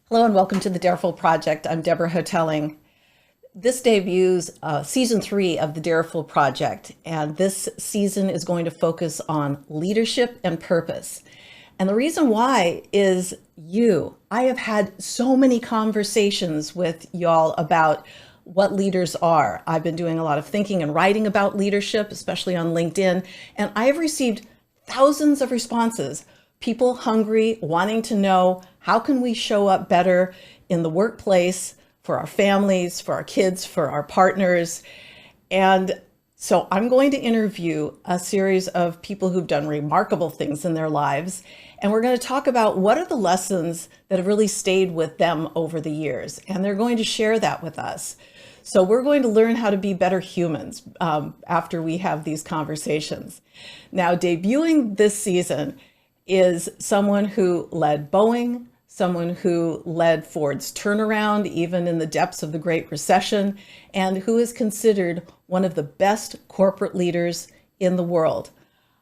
Hello and welcome to the Dareful Project. I'm Deborah Hotelling. This debuts season 3 of the Dareful Project, and this season is going to focus on leadership and purpose. And the reason why is you. I have had so many conversations with y'all about what leaders are. I've been doing a lot of thinking and writing about leadership, especially on LinkedIn, and I have received thousands of responses. People hungry, wanting to know how can we show up better in the workplace for our families, for our kids, for our partners. And so I'm going to interview a series of people who've done remarkable things in their lives. And we're going to talk about what are the lessons that have really stayed with them over the years. And they're going to share that with us. So we're going to learn how to be better humans after we have these conversations. Now, debuting this season is someone who led Boeing, someone who led Ford's turnaround, even in the depths of the Great Recession, and who is considered one of the best corporate leaders in the world.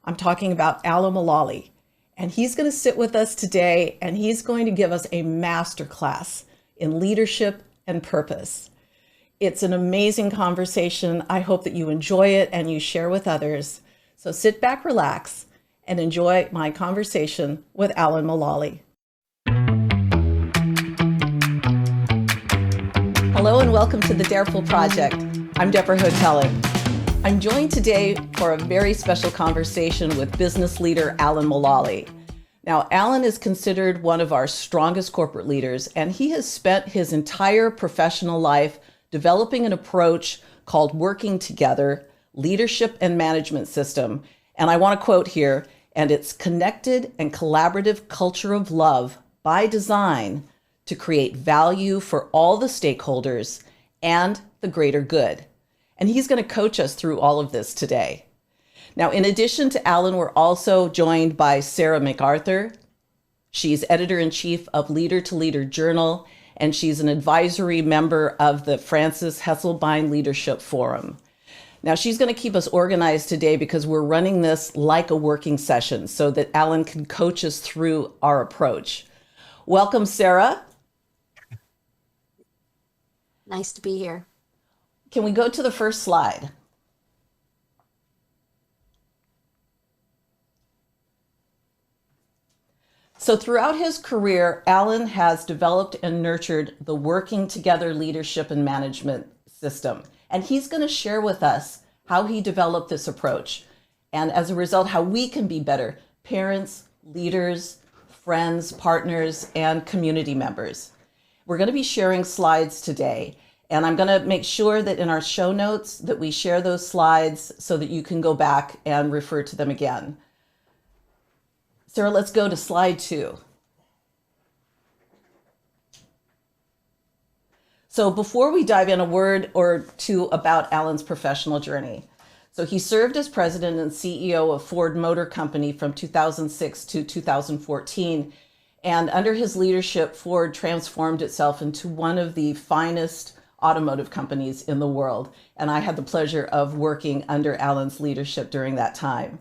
I'm talking about Alan Mulally, and he's going to sit with us today, and he's going to give us a masterclass in leadership and purpose. It's an amazing conversation. I hope that you enjoy it and you share with others. So sit back, relax, and enjoy my conversation with Alan Mulally. Hello and welcome to the Dareful Project. I'm Deborah Hotelling. I'm joined today for a very special conversation with business leader Alan Mulally. Now, Alan is considered one of our strongest corporate leaders, and he has spent his entire professional life developing an approach called Working Together, Leadership and Management System. And I want to quote here, and it's connected and collaborative culture of love by design to create value for all the stakeholders and the greater good. And he's going to coach us through all of this today. Now, in addition to Alan, we're also joined by Sarah MacArthur. She's editor-in-chief of Leader to Leader Journal, and she's an advisory member of the Frances Hesselbein Leadership Forum. Now, she's going to keep us organized today because we're running this like a working session so that Alan can coach us through our approach. Welcome, Sarah. Nice to be here. Can we go to the first slide? So throughout his career, Alan has developed and nurtured the Working Together Leadership and Management System. And he's going to share with us how he developed this approach. And as a result, how we can be better parents, leaders, friends, partners, and community members. We're going to be sharing slides today. And I'm going to make sure that in our show notes that we share those slides so that you can go back and refer to them again. Sarah, let's go to slide 2. So before we dive in, a word or two about Alan's professional journey. So he served as president and CEO of Ford Motor Company from 2006 to 2014. And under his leadership, Ford transformed itself into one of the finest automotive companies in the world. And I had the pleasure of working under Alan's leadership during that time.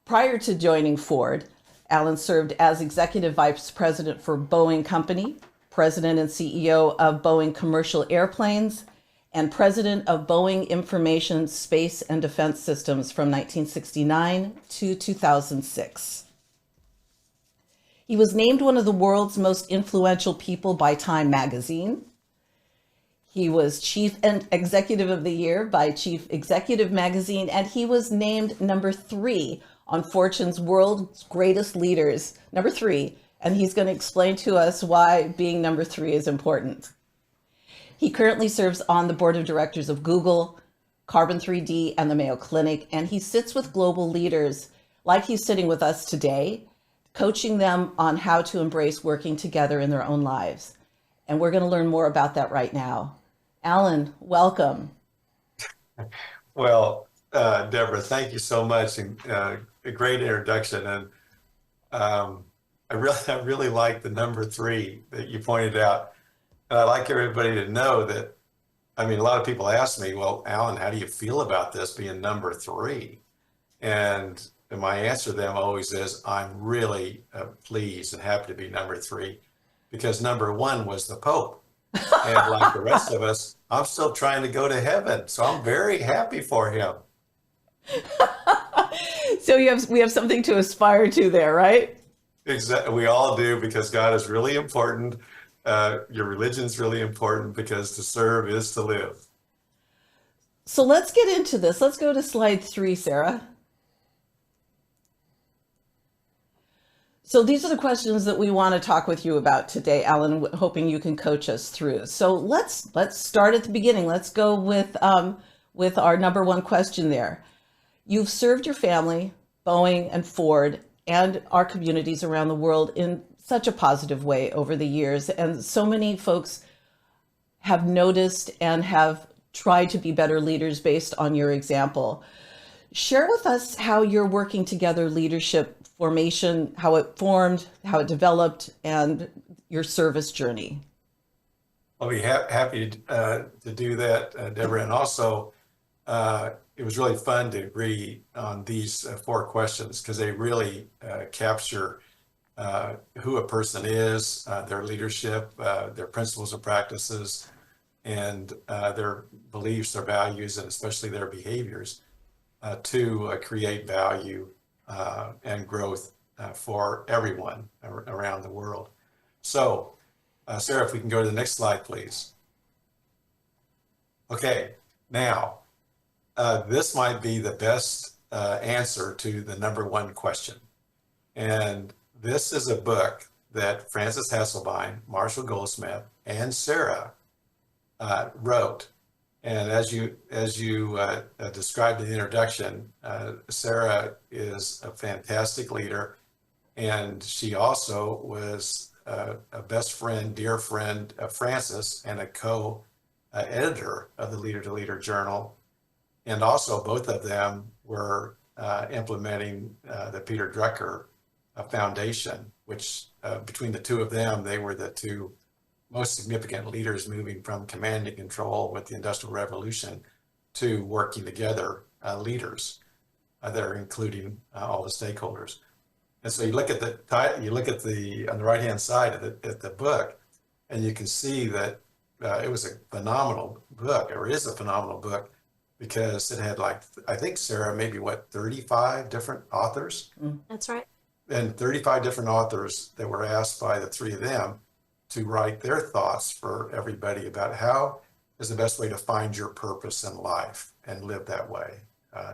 Prior to joining Ford, Alan served as executive vice president for Boeing Company, president and CEO of Boeing Commercial Airplanes, and president of Boeing Information, Space, and Defense Systems from 1969 to 2006. He was named one of the world's most influential people by Time magazine. He was Chief Executive of the Year by Chief Executive Magazine, and he was named number 3 on Fortune's World's Greatest Leaders, number 3. And he's going to explain to us why being number 3 is important. He currently serves on the board of directors of Google, Carbon 3D, and the Mayo Clinic, and he sits with global leaders like he's sitting with us today, coaching them on how to embrace working together in their own lives. And we're going to learn more about that right now. Alan, welcome. Well, Deborah, thank you so much, and a great introduction. And I really like the number 3 that you pointed out. And I'd like everybody to know that, I mean, a lot of people ask me, well, Alan, how do you feel about this being number 3? And my answer to them always is, I'm really pleased and happy to be number 3. because number one was the Pope. And like the rest of us, I'm still trying to go to heaven. So I'm very happy for him. So we have something to aspire to there, right? Exactly. We all do, because God is really important. Your religion's really important, because to serve is to live. So let's get into this. Let's go to slide 3, Sarah. So these are the questions that we want to talk with you about today, Alan, hoping you can coach us through. So let's start at the beginning. Let's go with our number one question there. You've served your family, Boeing and Ford, and our communities around the world in such a positive way over the years. And so many folks have noticed and have tried to be better leaders based on your example. Share with us how you're working together leadership formation, how it formed, how it developed, and your service journey. I'll be happy to do that, Deborah. And also, it was really fun to agree on these 4 questions, because they really capture who a person is, their leadership, their principles and practices, and their beliefs, their values, and especially their behaviors to create value and growth for everyone around the world. So, Sarah, if we can go to the next slide, please. Okay, now, this might be the best answer to the number one question. And this is a book that Frances Hesselbein, Marshall Goldsmith, and Sarah wrote. And as you described in the introduction, Sarah is a fantastic leader, and she also was a best friend, dear friend of Frances, and a co-editor of the Leader to Leader Journal. And also both of them were implementing the Peter Drucker Foundation, which between the two of them, they were the two most significant leaders moving from command and control with the Industrial Revolution to working together leaders that are including all the stakeholders. And so you look at the on the right hand side of at the book, and you can see that it was a phenomenal book, or is a phenomenal book, because it had, like, I think, Sarah, maybe 35 different authors? That's right. And 35 different authors that were asked by the 3 of them to write their thoughts for everybody about how is the best way to find your purpose in life and live that way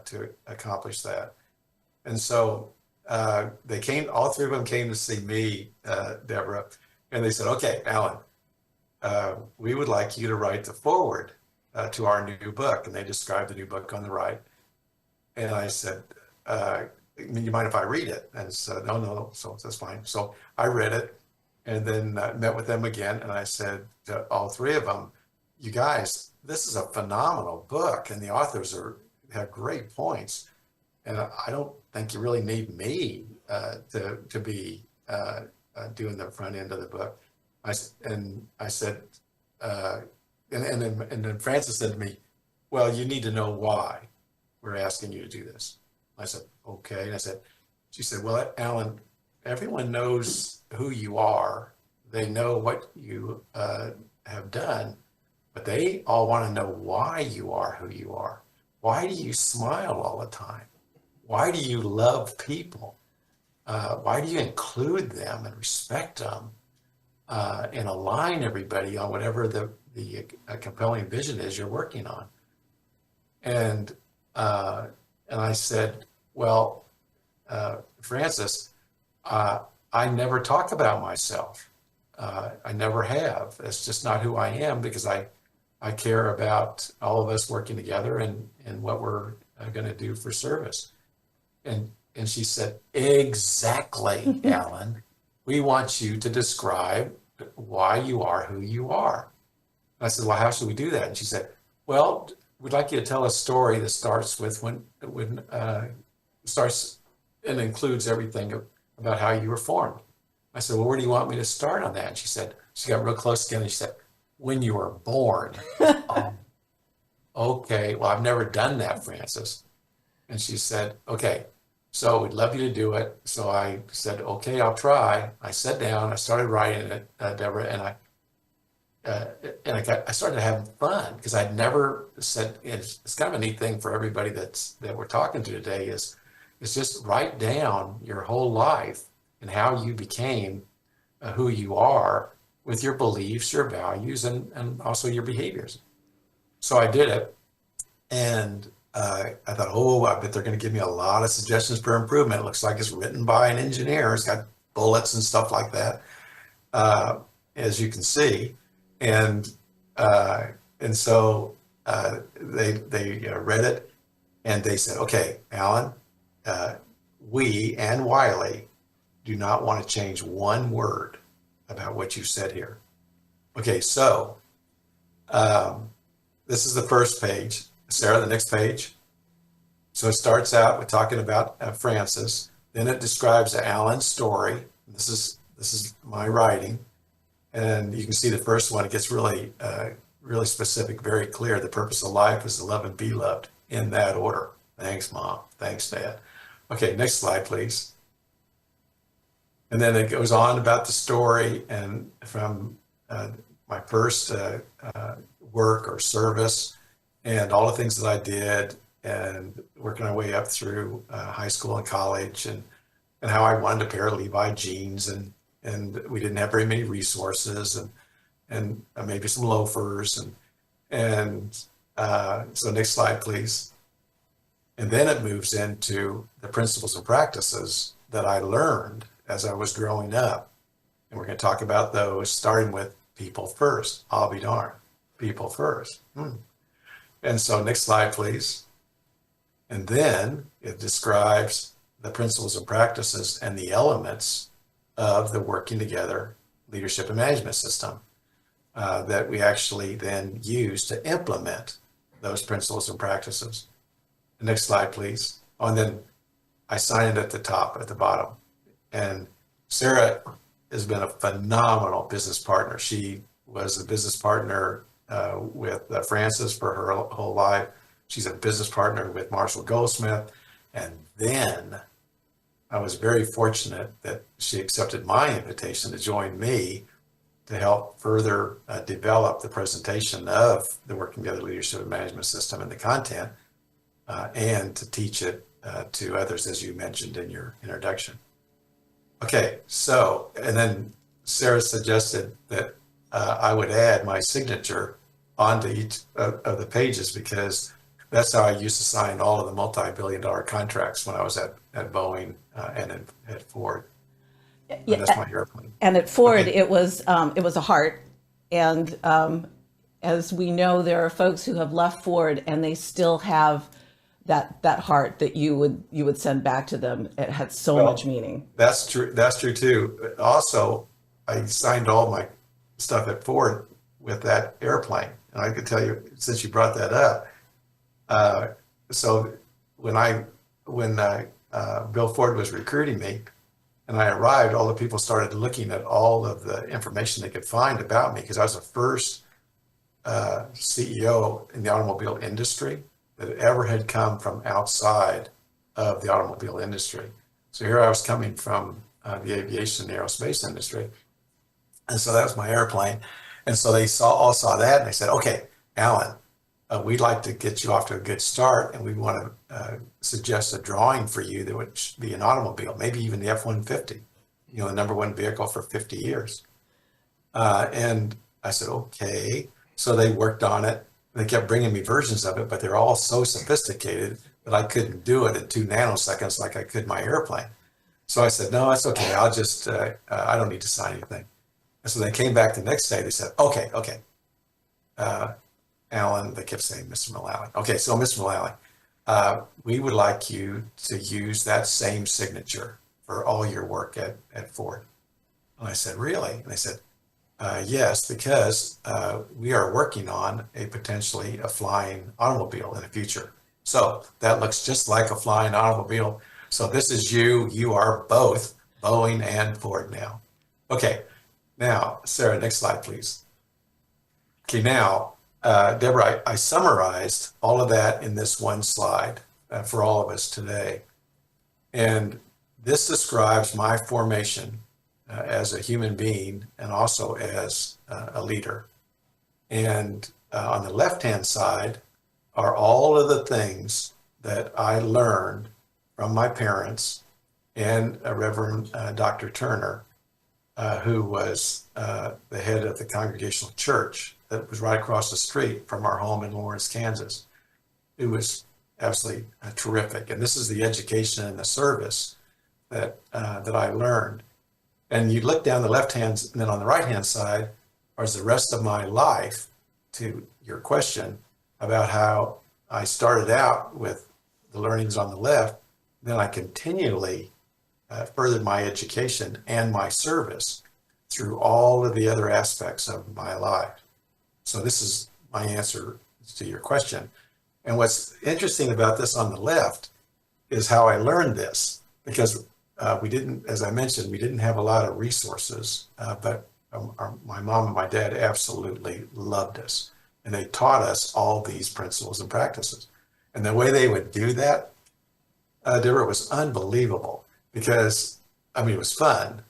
to accomplish that. And so all 3 of them came to see me, Deborah, and they said, okay, Alan, we would like you to write the foreword to our new book. And they described the new book on the right. And I said, you mind if I read it? And said, no, so that's fine. So I read it, and then met with them again. And I said to all 3 of them, you guys, this is a phenomenal book, and the authors have great points. And I don't think you really need me to be doing the front end of the book. I said, and then Frances said to me, well, you need to know why we're asking you to do this. I said, okay. And she said, well, Alan, everyone knows who you are. They know what you have done, but they all want to know why you are who you are. Why do you smile all the time? Why do you love people? Why do you include them and respect them and align everybody on whatever the compelling vision is you're working on? And I said, well, Frances, I never talk about myself. I never have. It's just not who I am, because I care about all of us working together and what we're going to do for service. And she said, exactly, Alan. We want you to describe why you are who you are. I said, well, how should we do that? And she said, well, we'd like you to tell a story that starts with starts and includes everything about how you were formed. I said, well, where do you want me to start on that? And she got real close again, and she said, when you were born. Okay, well, I've never done that, Frances. And she said, okay, So we'd love you to do it. So I said, okay, I'll try. I sat down, I started writing it, Deborah, uh, I started having fun because I'd never said, it's kind of a neat thing for everybody that we're talking to today is just write down your whole life and how you became who you are with your beliefs, your values, and also your behaviors. So I did it, and I thought, oh, I bet they're going to give me a lot of suggestions for improvement. It looks like it's written by an engineer. It's got bullets and stuff like that, as you can see, and uh, they read it, and they said, okay, Alan, uh, we and Wiley do not want to change one word about what you said here. Okay, so this is the first page. Sarah, the next page. So it starts out with talking about Francis. Then it describes Alan's story. This is my writing, and you can see the first one. It gets really really specific, very clear. The purpose of life is to love and be loved, in that order. Thanks, Mom. Thanks, Dad. Okay, next slide, please. And then it goes on about the story and from my first work or service and all the things that I did and working our way up through high school and college and how I wanted a pair of Levi jeans and we didn't have very many resources and maybe some loafers and so next slide, please. And then it moves into the principles and practices that I learned as I was growing up. And we're going to talk about those, starting with people first. I'll be darned. People first. And so next slide, please. And then it describes the principles and practices and the elements of the working together leadership and management system that we actually then use to implement those principles and practices. The next slide, please. Oh, and then I sign it at the top, at the bottom. And Sarah has been a phenomenal business partner. She was a business partner with Francis for her whole life. She's a business partner with Marshall Goldsmith. And then I was very fortunate that she accepted my invitation to join me to help further develop the presentation of the Working Together Leadership and Management System and the content, and to teach it to others, as you mentioned in your introduction. Okay, so, and then Sarah suggested that I would add my signature onto each of the pages because that's how I used to sign all of the multi-billion-dollar contracts when I was at Boeing and at Ford. Yeah, that's my airplane. And at Ford, Okay. it was a heart. And as we know, there are folks who have left Ford and they still have that heart that you would send back to them. It had so much meaning. That's true. That's true too. Also, I signed all my stuff at Ford with that airplane, and I could tell you since you brought that up. So when Bill Ford was recruiting me, and I arrived, all the people started looking at all of the information they could find about me because I was the first CEO in the automobile industry that ever had come from outside of the automobile industry. So here I was coming from the aviation and aerospace industry. And so that was my airplane. And so they all saw that and they said, okay, Alan, we'd like to get you off to a good start. And we want to suggest a drawing for you that would be an automobile, maybe even the F-150, the number one vehicle for 50 years. And I said, okay. So they worked on it. They kept bringing me versions of it, but they're all so sophisticated that I couldn't do it in 2 nanoseconds like I could my airplane. So I said, no, that's okay. I'll just, I don't need to sign anything. And so they came back the next day. They said, okay. Alan, they kept saying, Mr. Mulally. Okay, so Mr. Mulally, we would like you to use that same signature for all your work at Ford. And I said, really? And they said, yes, because we are working on potentially a flying automobile in the future. So that looks just like a flying automobile. So this is you. You are both Boeing and Ford now. Okay, now, Sarah, next slide, please. Okay, now, Deborah, I summarized all of that in this one slide for all of us today. And this describes my formation as a human being and also as a leader. And on the left-hand side are all of the things that I learned from my parents and Reverend Dr. Turner, who was the head of the Congregational Church that was right across the street from our home in Lawrence, Kansas. It was absolutely terrific. And this is the education and the service that I learned. And you look down the left hand, and then on the right hand side is the rest of my life, to your question about how I started out with the learnings on the left. Then I continually furthered my education and my service through all of the other aspects of my life. So this is my answer to your question. And what's interesting about this on the left is how I learned this, because we didn't, as I mentioned, we didn't have a lot of resources, but my mom and my dad absolutely loved us. And they taught us all these principles and practices. And the way they would do that, Deborah, was unbelievable, because, I mean, it was fun,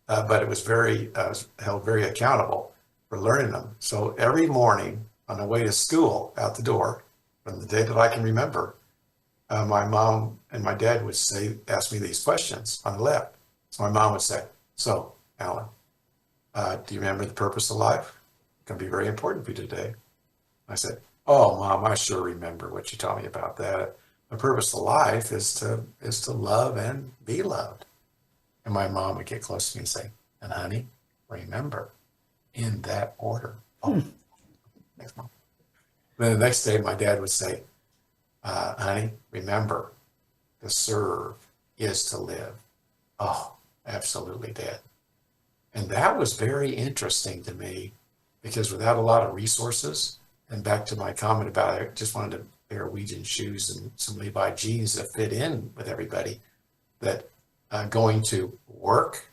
but it was I was held very accountable for learning them. So every morning on the way to school, out the door, from the day that I can remember, my mom and my dad would ask me these questions on the left. So my mom would say, "So, Alan, do you remember the purpose of life? It's going to be very important for you today." I said, "Oh, Mom, I sure remember what you taught me about that. The purpose of life is to love and be loved." And my mom would get close to me and say, "And honey, remember, in that order." Oh, thanks, Mom. Then the next day, my dad would say, "Honey, remember, to serve is to live." Oh, absolutely, Dad. And that was very interesting to me, because without a lot of resources, and back to my comment about I just wanted a pair of Weejan shoes and some Levi jeans that fit in with everybody, that going to work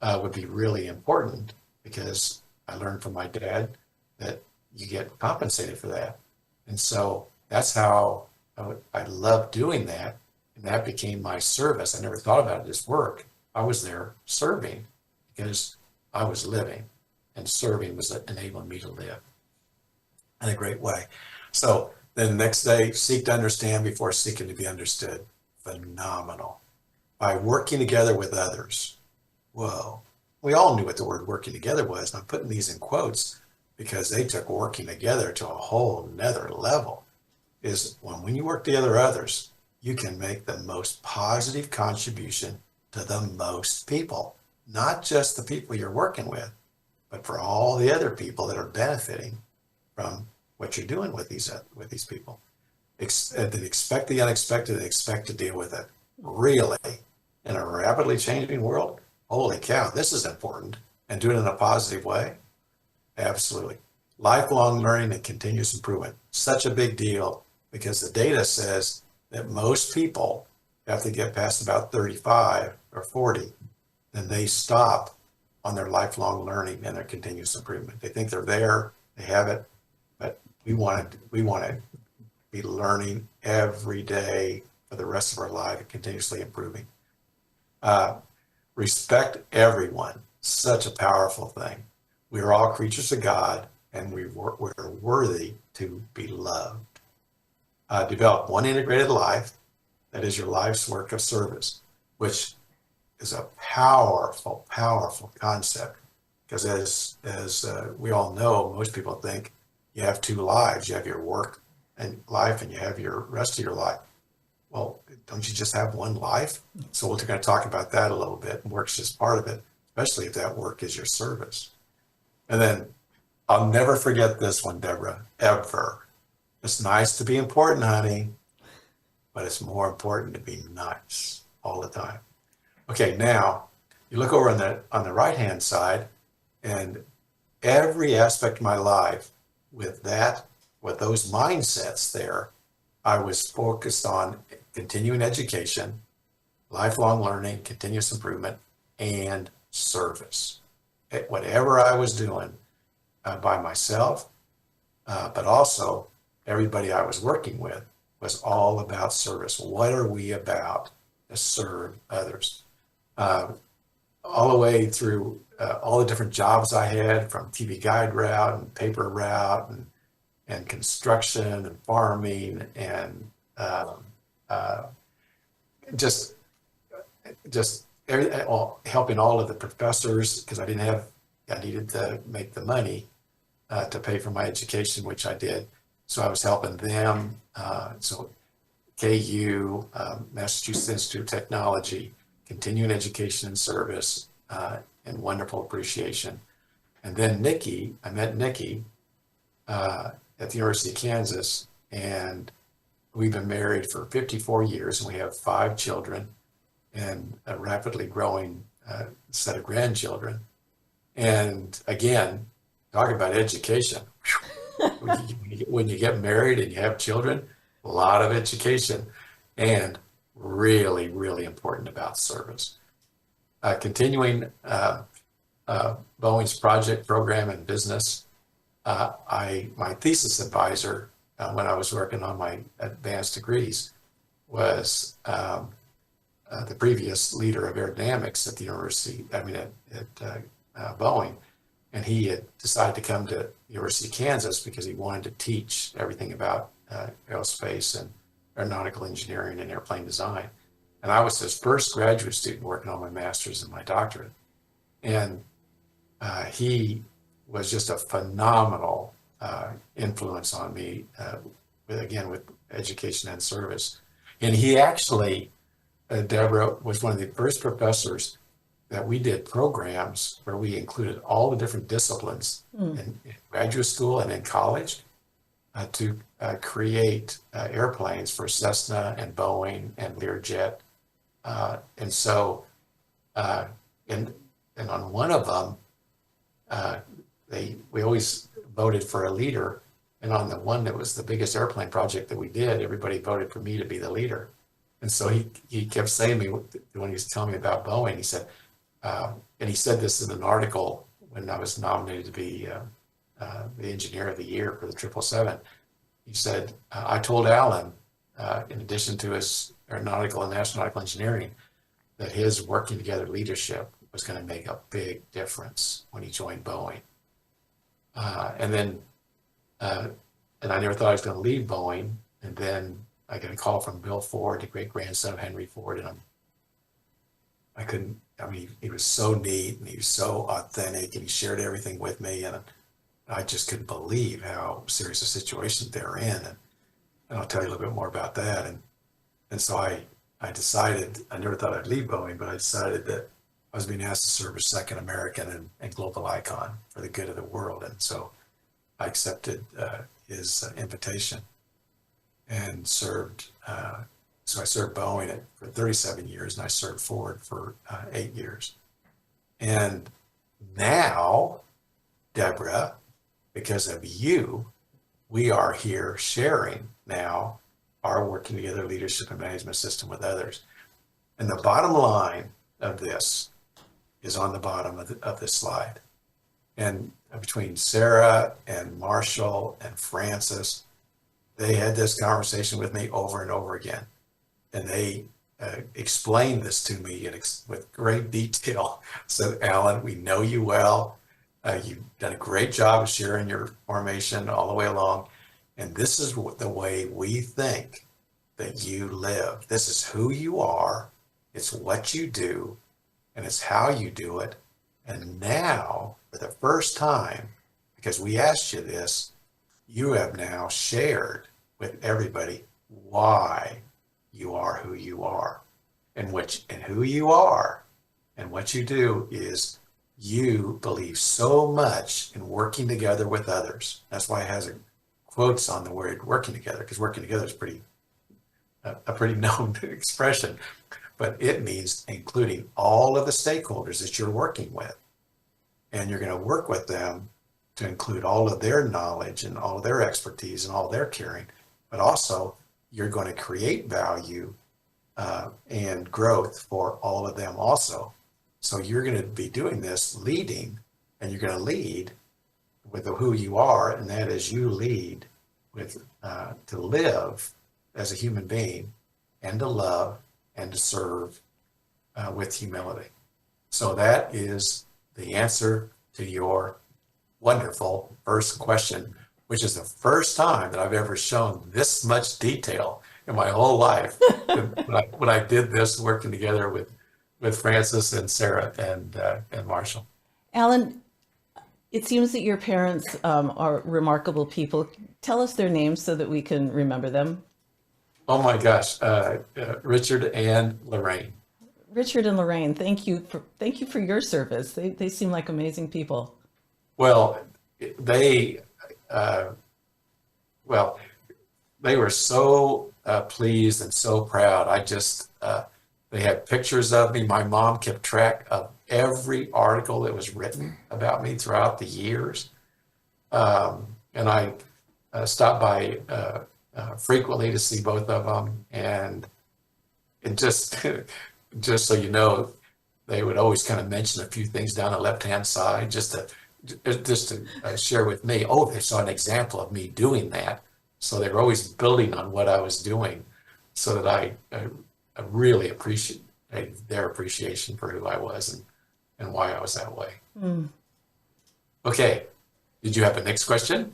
would be really important, because I learned from my dad that you get compensated for that. And so that's how I loved doing that. And that became my service. I never thought about it as work. I was there serving because I was living, and serving was enabling me to live in a great way. So then the next day, seek to understand before seeking to be understood. Phenomenal. By working together with others. Whoa. We all knew what the word working together was. And I'm putting these in quotes because they took working together to a whole nother level. Is when you work together with others, you can make the most positive contribution to the most people, not just the people you're working with, but for all the other people that are benefiting from what you're doing with these people. Expect the unexpected and expect to deal with it. Really, in a rapidly changing world, holy cow, this is important. And do it in a positive way. Absolutely. Lifelong learning and continuous improvement. Such a big deal, because the data says that most people have to get past about 35 or 40, then they stop on their lifelong learning and their continuous improvement. They think they're there, they have it, but we want to be learning every day for the rest of our life and continuously improving. Respect everyone. Such a powerful thing. We are all creatures of God, and we're worthy to be loved. Develop one integrated life, that is your life's work of service, which is a powerful, powerful concept. Because as we all know, most people think you have two lives. You have your work and life, and you have your rest of your life. Well, don't you just have one life? So we're going to talk about that a little bit. Work's just part of it, especially if that work is your service. And then I'll never forget this one, Deborah, ever. It's nice to be important, honey, but it's more important to be nice all the time. Okay, now you look over on the right-hand side, and every aspect of my life with those mindsets there, I was focused on continuing education, lifelong learning, continuous improvement, and service. Whatever I was doing by myself, but also everybody I was working with, was all about service. What are we about? to serve others. All the way through all the different jobs I had, from TV guide route and paper route and construction and farming and just helping all of the professors, because I needed to make the money to pay for my education, which I did. So I was helping them. So KU, Massachusetts Institute of Technology, continuing education and service, and wonderful appreciation. And then I met Nikki at the University of Kansas, and we've been married for 54 years, and we have 5 children and a rapidly growing set of grandchildren. And again, talk about education. When you get married and you have children, a lot of education, and really, really important about service. Continuing Boeing's project program and business, my thesis advisor when I was working on my advanced degrees was the previous leader of aerodynamics at the university, at Boeing. And he had decided to come to University of Kansas because he wanted to teach everything about aerospace and aeronautical engineering and airplane design. And I was his first graduate student working on my master's and my doctorate. And he was just a phenomenal influence on me, with education and service. And he actually, Deborah, was one of the first professors that we did programs where we included all the different disciplines in graduate school and in college to create airplanes for Cessna and Boeing and Learjet. And on one of them, we always voted for a leader. And on the one that was the biggest airplane project that we did, everybody voted for me to be the leader. And so he kept saying to me, when he was telling me about Boeing, he said, and he said this in an article when I was nominated to be the engineer of the year for the 777. He said, I told Alan, in addition to his aeronautical and astronautical engineering, that his working together leadership was going to make a big difference when he joined Boeing. And I never thought I was going to leave Boeing. And then I got a call from Bill Ford, the great grandson of Henry Ford, and he was so neat and he was so authentic and he shared everything with me, and I just couldn't believe how serious a situation they're in. And I'll tell you a little bit more about that. And so I decided, I never thought I'd leave Boeing, but I decided that I was being asked to serve as second American and global icon for the good of the world. And so I accepted his invitation and served. So I served Boeing for 37 years, and I served Ford for 8 years. And now, Deborah, because of you, we are here sharing now our working together leadership and management system with others. And the bottom line of this is on the bottom of this slide. And between Sarah and Marshall and Francis, they had this conversation with me over and over again. And they explained this to me with great detail. So, Alan, we know you well. You've done a great job of sharing your formation all the way along. And this is the way we think that you live. This is who you are. It's what you do, and it's how you do it. And now, for the first time, because we asked you this, you have now shared with everybody why you are who you are, and who you are, and what you do is you believe so much in working together with others. That's why it has quotes on the word working together, because working together is a pretty known expression, but it means including all of the stakeholders that you're working with, and you're going to work with them to include all of their knowledge and all of their expertise and all their caring, but also you're going to create value and growth for all of them also. So you're going to be doing this leading, and you're going to lead with who you are, and that is you lead with to live as a human being and to love and to serve with humility. So that is the answer to your wonderful first question, which is the first time that I've ever shown this much detail in my whole life. when I did this working together with Francis and Sarah and Marshall. Alan, it seems that your parents are remarkable people. Tell us their names so that we can remember them. Oh my gosh, Richard and Lorraine. Richard and Lorraine, thank you for your service. They seem like amazing people. Well, they well, they were so pleased and so proud. They had pictures of me. My mom kept track of every article that was written about me throughout the years. And I stopped by frequently to see both of them. And just, just so you know, they would always kind of mention a few things down the left-hand side just to share with me, oh, they saw an example of me doing that. So they were always building on what I was doing so that I really appreciate their appreciation for who I was and why I was that way. Mm. Okay, did you have a next question?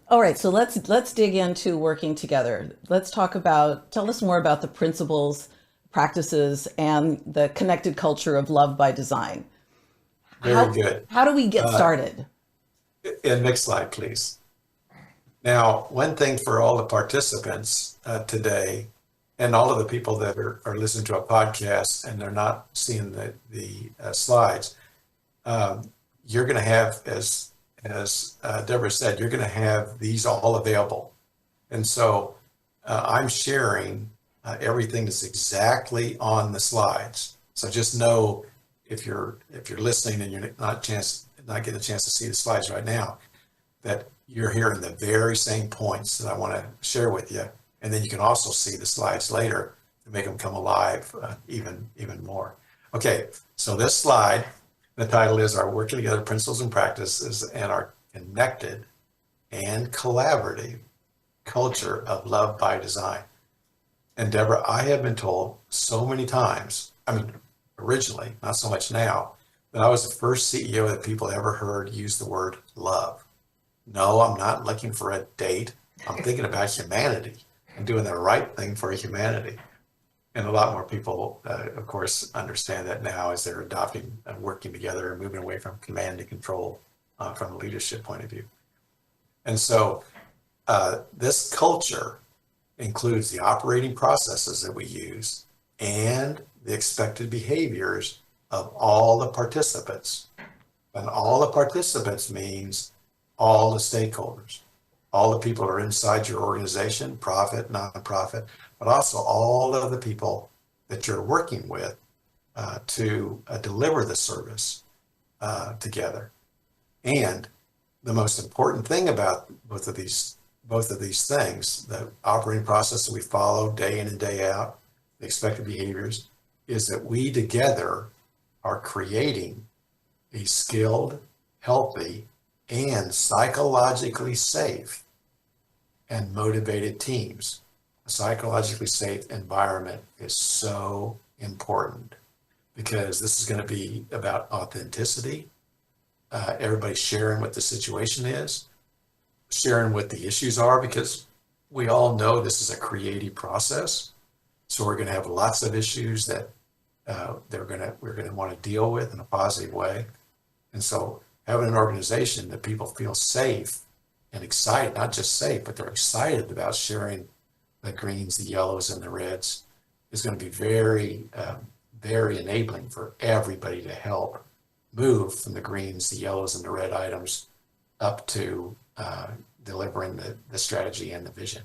All right, so let's dig into working together. Tell us more about the principles, practices, and the connected culture of love by design. Very good. How do we get started? And next slide, please. Now, one thing for all the participants today, and all of the people that are listening to a podcast and they're not seeing the slides, you're going to have, as Deborah said, you're going to have these all available. And so I'm sharing everything that's exactly on the slides. So just know if you're listening and you're not getting a chance to see the slides right now, that you're hearing the very same points that I want to share with you. And then you can also see the slides later to make them come alive even more. Okay, so this slide, the title is Our Working Together Principles and Practices and Our Connected and Collaborative Culture of Love by Design. And Deborah, I have been told so many times, originally, not so much now, that I was the first CEO that people ever heard use the word love. No, I'm not looking for a date. I'm thinking about humanity and doing the right thing for humanity. And a lot more people, of course, understand that now as they're adopting and working together and moving away from command and control from a leadership point of view. And so this culture includes the operating processes that we use and the expected behaviors of all the participants. And all the participants means all the stakeholders, all the people who are inside your organization, profit, nonprofit, but also all of the people that you're working with to deliver the service together. And the most important thing about both of these things, the operating process that we follow day in and day out, the expected behaviors, is that we together are creating a skilled, healthy, and psychologically safe and motivated teams. A psychologically safe environment is so important because this is going to be about authenticity, everybody sharing what the situation is, sharing what the issues are, because we all know this is a creative process. So we're going to have lots of issues that we're going to want to deal with in a positive way. And so having an organization that people feel safe and excited, not just safe, but they're excited about sharing the greens, the yellows, and the reds is going to be very, very enabling for everybody to help move from the greens, the yellows, and the red items up to delivering the strategy and the vision.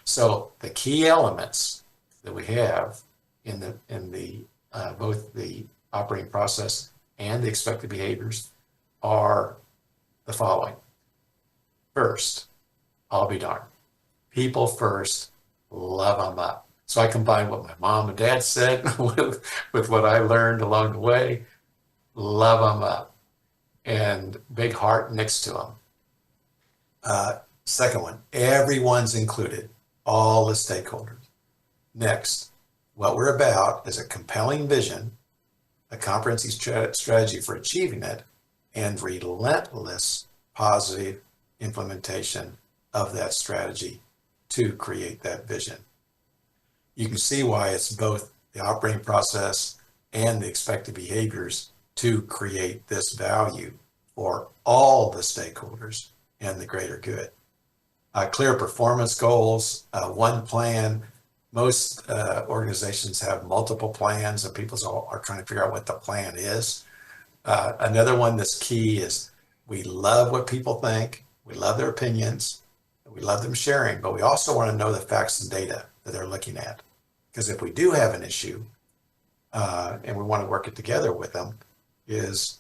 So the key elements that we have in the both the operating process and the expected behaviors are the following. First, I'll be darned. People first, love them up. So I combine what my mom and dad said with what I learned along the way. Love them up. And big heart next to them. Second one, everyone's included, all the stakeholders. Next, what we're about is a compelling vision, a comprehensive strategy for achieving it, and relentless positive implementation of that strategy to create that vision. You can see why it's both the operating process and the expected behaviors to create this value for all the stakeholders and the greater good. Clear performance goals, one plan. Most organizations have multiple plans and people are trying to figure out what the plan is. Another one that's key is we love what people think, we love their opinions, we love them sharing, but we also want to know the facts and data that they're looking at. Because if we do have an issue and we want to work it together with them, is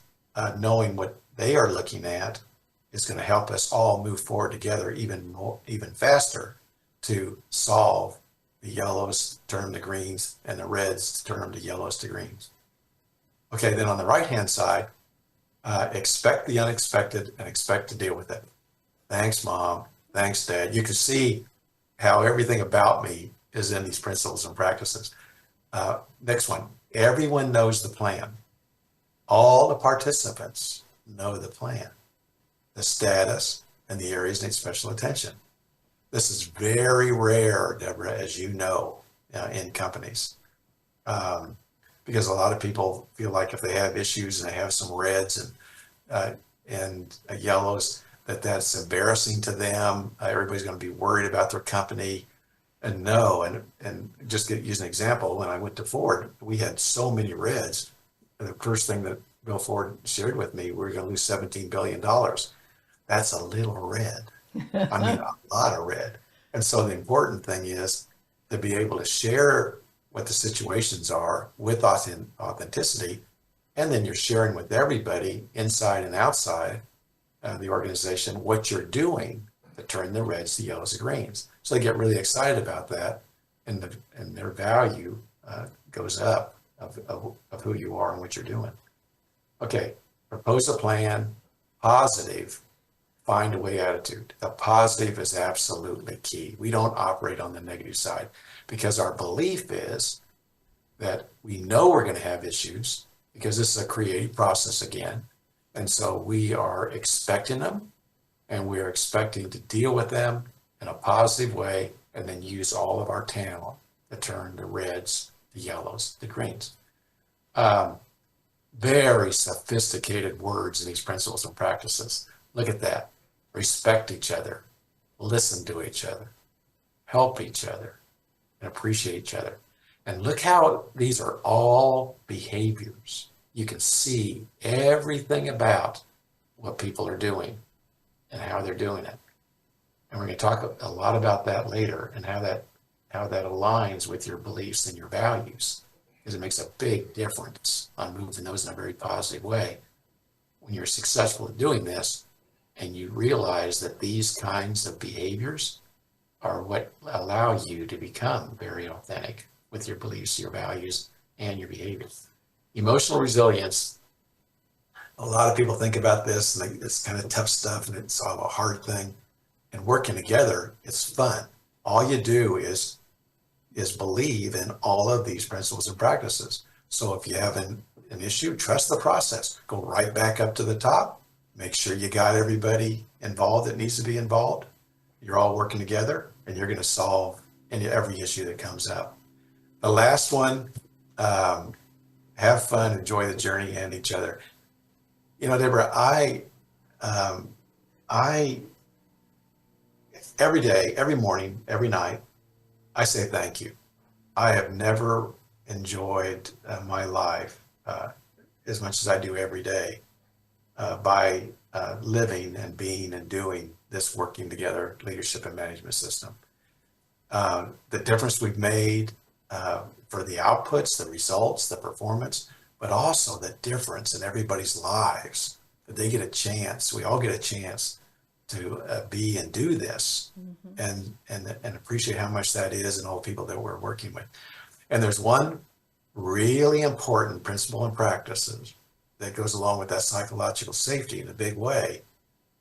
knowing what they are looking at is going to help us all move forward together even faster to solve the yellows turn to greens and the reds turn them to yellows to greens. Okay, then on the right-hand side, expect the unexpected and expect to deal with it. Thanks, Mom. Thanks, Dad. You can see how everything about me is in these principles and practices. Next one, everyone knows the plan. All the participants know the plan, the status, and the areas need special attention. This is very rare, Deborah, as you know, in companies. Because a lot of people feel like if they have issues and they have some reds and yellows, that's embarrassing to them. Everybody's going to be worried about their company. And no, and just use an example. When I went to Ford, we had so many reds. The first thing that Bill Ford shared with me, we were going to lose $17 billion. That's a little red. I mean, a lot of red. And so the important thing is to be able to share what the situations are with authenticity, and then you're sharing with everybody inside and outside the organization what you're doing to turn the reds to yellows to greens. So they get really excited about that, and their value goes up of who you are and what you're doing. Okay, propose a plan, positive, find a way attitude. The positive is absolutely key. We don't operate on the negative side because our belief is that we know we're going to have issues because this is a creative process again. And so we are expecting them, and we're expecting to deal with them in a positive way and then use all of our talent to turn the reds, the yellows, the greens. Very sophisticated words in these principles and practices. Look at that. Respect each other, listen to each other, help each other, and appreciate each other. And look how these are all behaviors. You can see everything about what people are doing and how they're doing it. And we're going to talk a lot about that later and how that aligns with your beliefs and your values, because it makes a big difference on moving those in a very positive way. When you're successful at doing this and you realize that these kinds of behaviors are what allow you to become very authentic with your beliefs, your values, and your behaviors. Emotional resilience. A lot of people think about this and it's kind of tough stuff and it's all a hard thing. And working together, it's fun. All you do is believe in all of these principles and practices. So if you have an issue, trust the process. Go right back up to the top. Make sure you got everybody involved that needs to be involved. You're all working together and you're going to solve every issue that comes up. The last one, have fun, enjoy the journey and each other. You know, Deborah, I every day, every morning, every night, I say thank you. I have never enjoyed my life as much as I do every day by living and being and doing this working together leadership and management system. The difference we've made for the outputs, the results, the performance, but also the difference in everybody's lives, that they get a chance, we all get a chance to be and do this, and appreciate how much that is and all the people that we're working with. And there's one really important principle and practices that goes along with that psychological safety in a big way,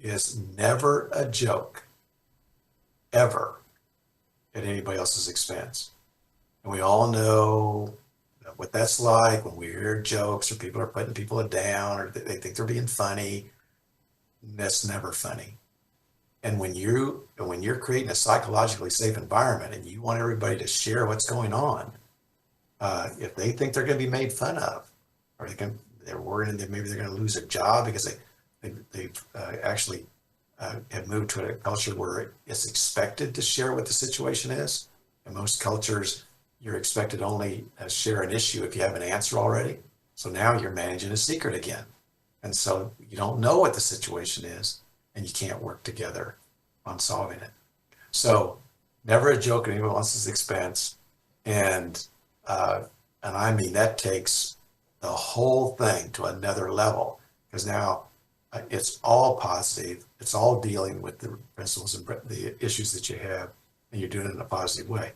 is never a joke, ever, at anybody else's expense. And we all know what that's like when we hear jokes or people are putting people down or they think they're being funny. That's never funny. And when you're creating a psychologically safe environment and you want everybody to share what's going on, if they think they're going to be made fun of, or they're worried that maybe they're going to lose a job because they've actually have moved to a culture where it's expected to share what the situation is. In most cultures, you're expected to only share an issue if you have an answer already. So now you're managing a secret again. And so you don't know what the situation is and you can't work together on solving it. So never a joke at anyone else's expense. And I mean, that takes the whole thing to another level, because now it's all positive. It's all dealing with the principles and the issues that you have, and you're doing it in a positive way.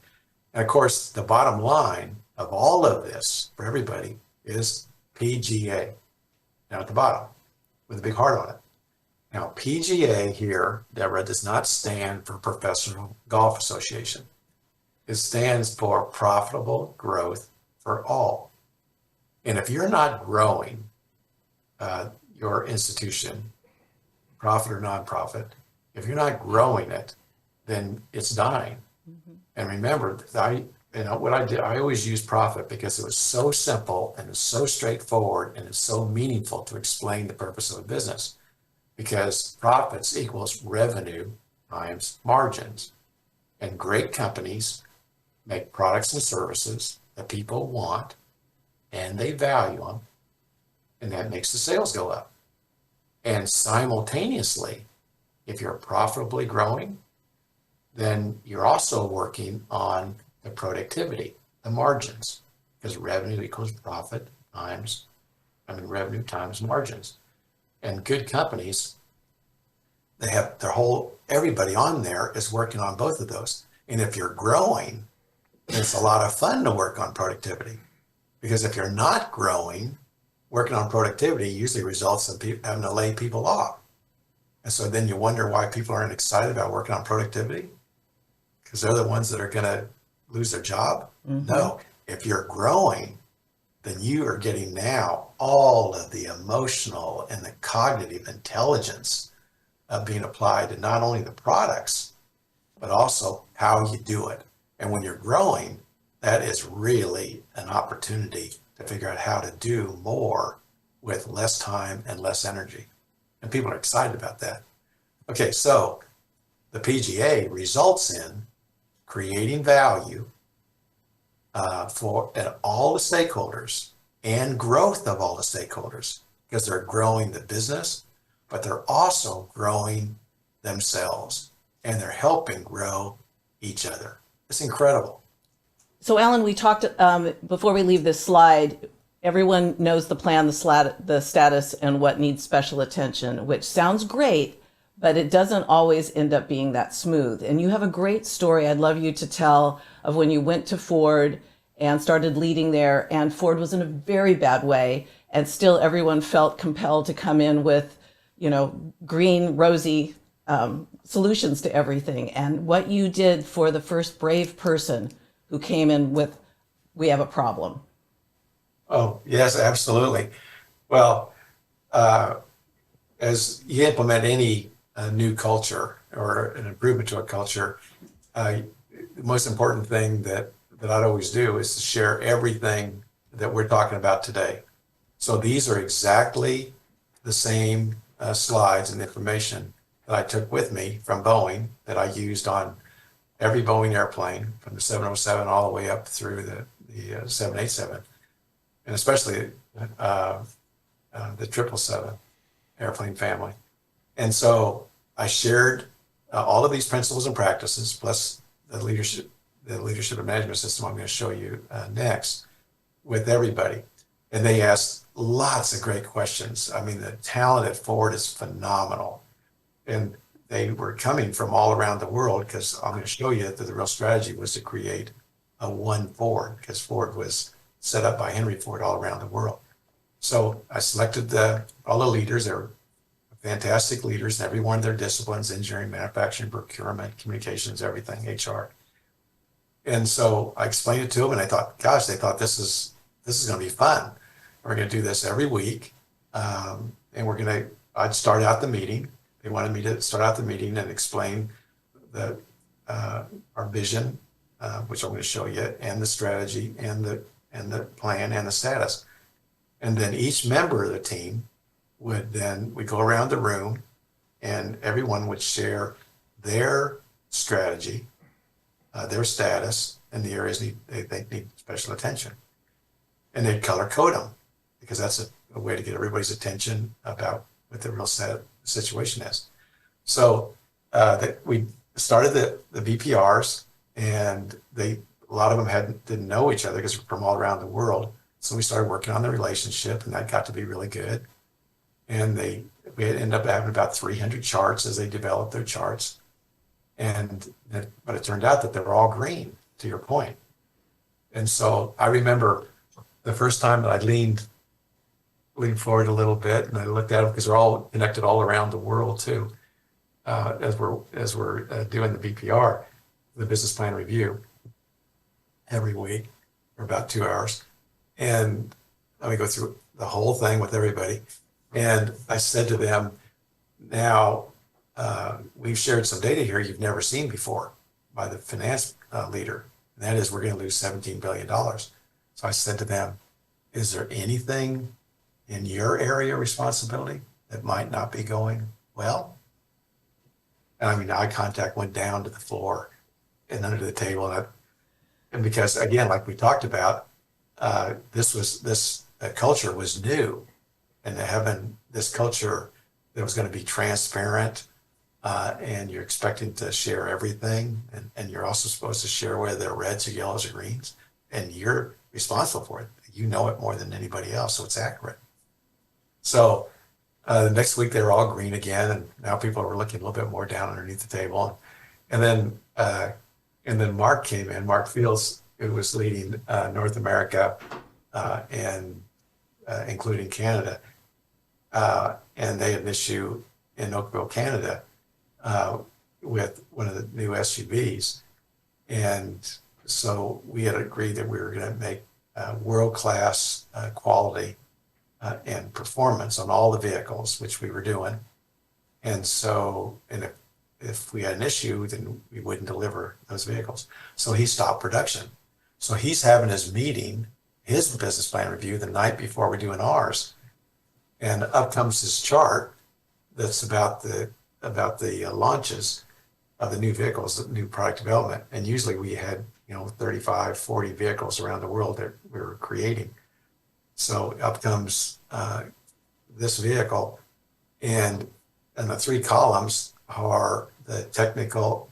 And of course, the bottom line of all of this for everybody is PGA. Now at the bottom with a big heart on it. Now PGA here, Deborah, does not stand for Professional Golf Association. It stands for Profitable Growth for All. And if you're not growing your institution, profit or nonprofit, if you're not growing it, then it's dying. Mm-hmm. And remember, what I did, I always use profit because it was so simple and it's so straightforward and it's so meaningful to explain the purpose of a business, because profits equals revenue times margins. And great companies make products and services that people want and they value them, and that makes the sales go up. And simultaneously, if you're profitably growing, then you're also working on the productivity, the margins, because revenue equals revenue times margins. And good companies, they have everybody on there is working on both of those. And if you're growing, it's a lot of fun to work on productivity, because if you're not growing, working on productivity usually results in having to lay people off. And so then you wonder why people aren't excited about working on productivity, because they're the ones that are going to lose their job. Mm-hmm. No, if you're growing, then you are getting now all of the emotional and the cognitive intelligence of being applied to not only the products, but also how you do it. And when you're growing, that is really an opportunity to figure out how to do more with less time and less energy. And people are excited about that. Okay, so the PGA results in creating value for all the stakeholders and growth of all the stakeholders, because they're growing the business, but they're also growing themselves and they're helping grow each other. It's incredible. So Alan, we talked, before we leave this slide, everyone knows the plan, the status, and what needs special attention, which sounds great, but it doesn't always end up being that smooth. And you have a great story I'd love you to tell of when you went to Ford and started leading there, and Ford was in a very bad way, and still everyone felt compelled to come in with, green, rosy solutions to everything. And what you did for the first brave person who came in with, we have a problem. Oh, yes, absolutely. Well, as you implement any new culture or an improvement to a culture, the most important thing that I'd always do is to share everything that we're talking about today. So these are exactly the same slides and information that I took with me from Boeing that I used on every Boeing airplane, from the 707 all the way up through the 787, and especially the 777 airplane family. And so I shared all of these principles and practices, plus the leadership and management system I'm going to show you next, with everybody. And they asked lots of great questions. I mean, the talent at Ford is phenomenal. And they were coming from all around the world, because I'm going to show you that the real strategy was to create a one Ford, because Ford was set up by Henry Ford all around the world. So I selected all the leaders. They were fantastic leaders in every one of their disciplines: engineering, manufacturing, procurement, communications, everything, HR. And so I explained it to them, and I thought, gosh, they thought this is going to be fun. We're going to do this every week, and I'd start out the meeting. They wanted me to start out the meeting and explain the our vision, which I'm going to show you, and the strategy, and the plan, and the status. And then each member of the team we go around the room, and everyone would share their strategy, their status, and the areas they think need special attention. And they'd color code them, because that's a way to get everybody's attention about what the real situation is. So we started the BPRs, and a lot of them didn't know each other because they're from all around the world. So we started working on the relationship, and that got to be really good. And we ended up having about 300 charts as they developed their charts. But it turned out that they were all green, to your point. And so I remember the first time that I leaned forward a little bit, and I looked at them, because they're all connected all around the world too, as we're doing the BPR, the business plan review, every week for about 2 hours. And let me go through the whole thing with everybody. And I said to them, now we've shared some data here you've never seen before by the finance leader. And that is, we're going to lose $17 billion. So I said to them, is there anything in your area of responsibility that might not be going well? And I mean, eye contact went down to the floor and under the table. And because, again, like we talked about, this culture was new, and having this culture that was going to be transparent, and you're expecting to share everything, and you're also supposed to share whether they're reds or yellows or greens, and you're responsible for it. You know it more than anybody else, so it's accurate. So the next week they were all green again, and now people were looking a little bit more down underneath the table. And then Mark came in, Mark Fields, who was leading North America, and including Canada. And they had an issue in Oakville, Canada, with one of the new SUVs. And so we had agreed that we were going to make world-class quality and performance on all the vehicles, which we were doing. And so, and if we had an issue, then we wouldn't deliver those vehicles. So he stopped production. So he's having his meeting, his business plan review, the night before we're doing ours. And up comes this chart that's about the launches of the new vehicles, the new product development. And usually we had 35, 40 vehicles around the world that we were creating. So up comes this vehicle, and the 3 columns are the technical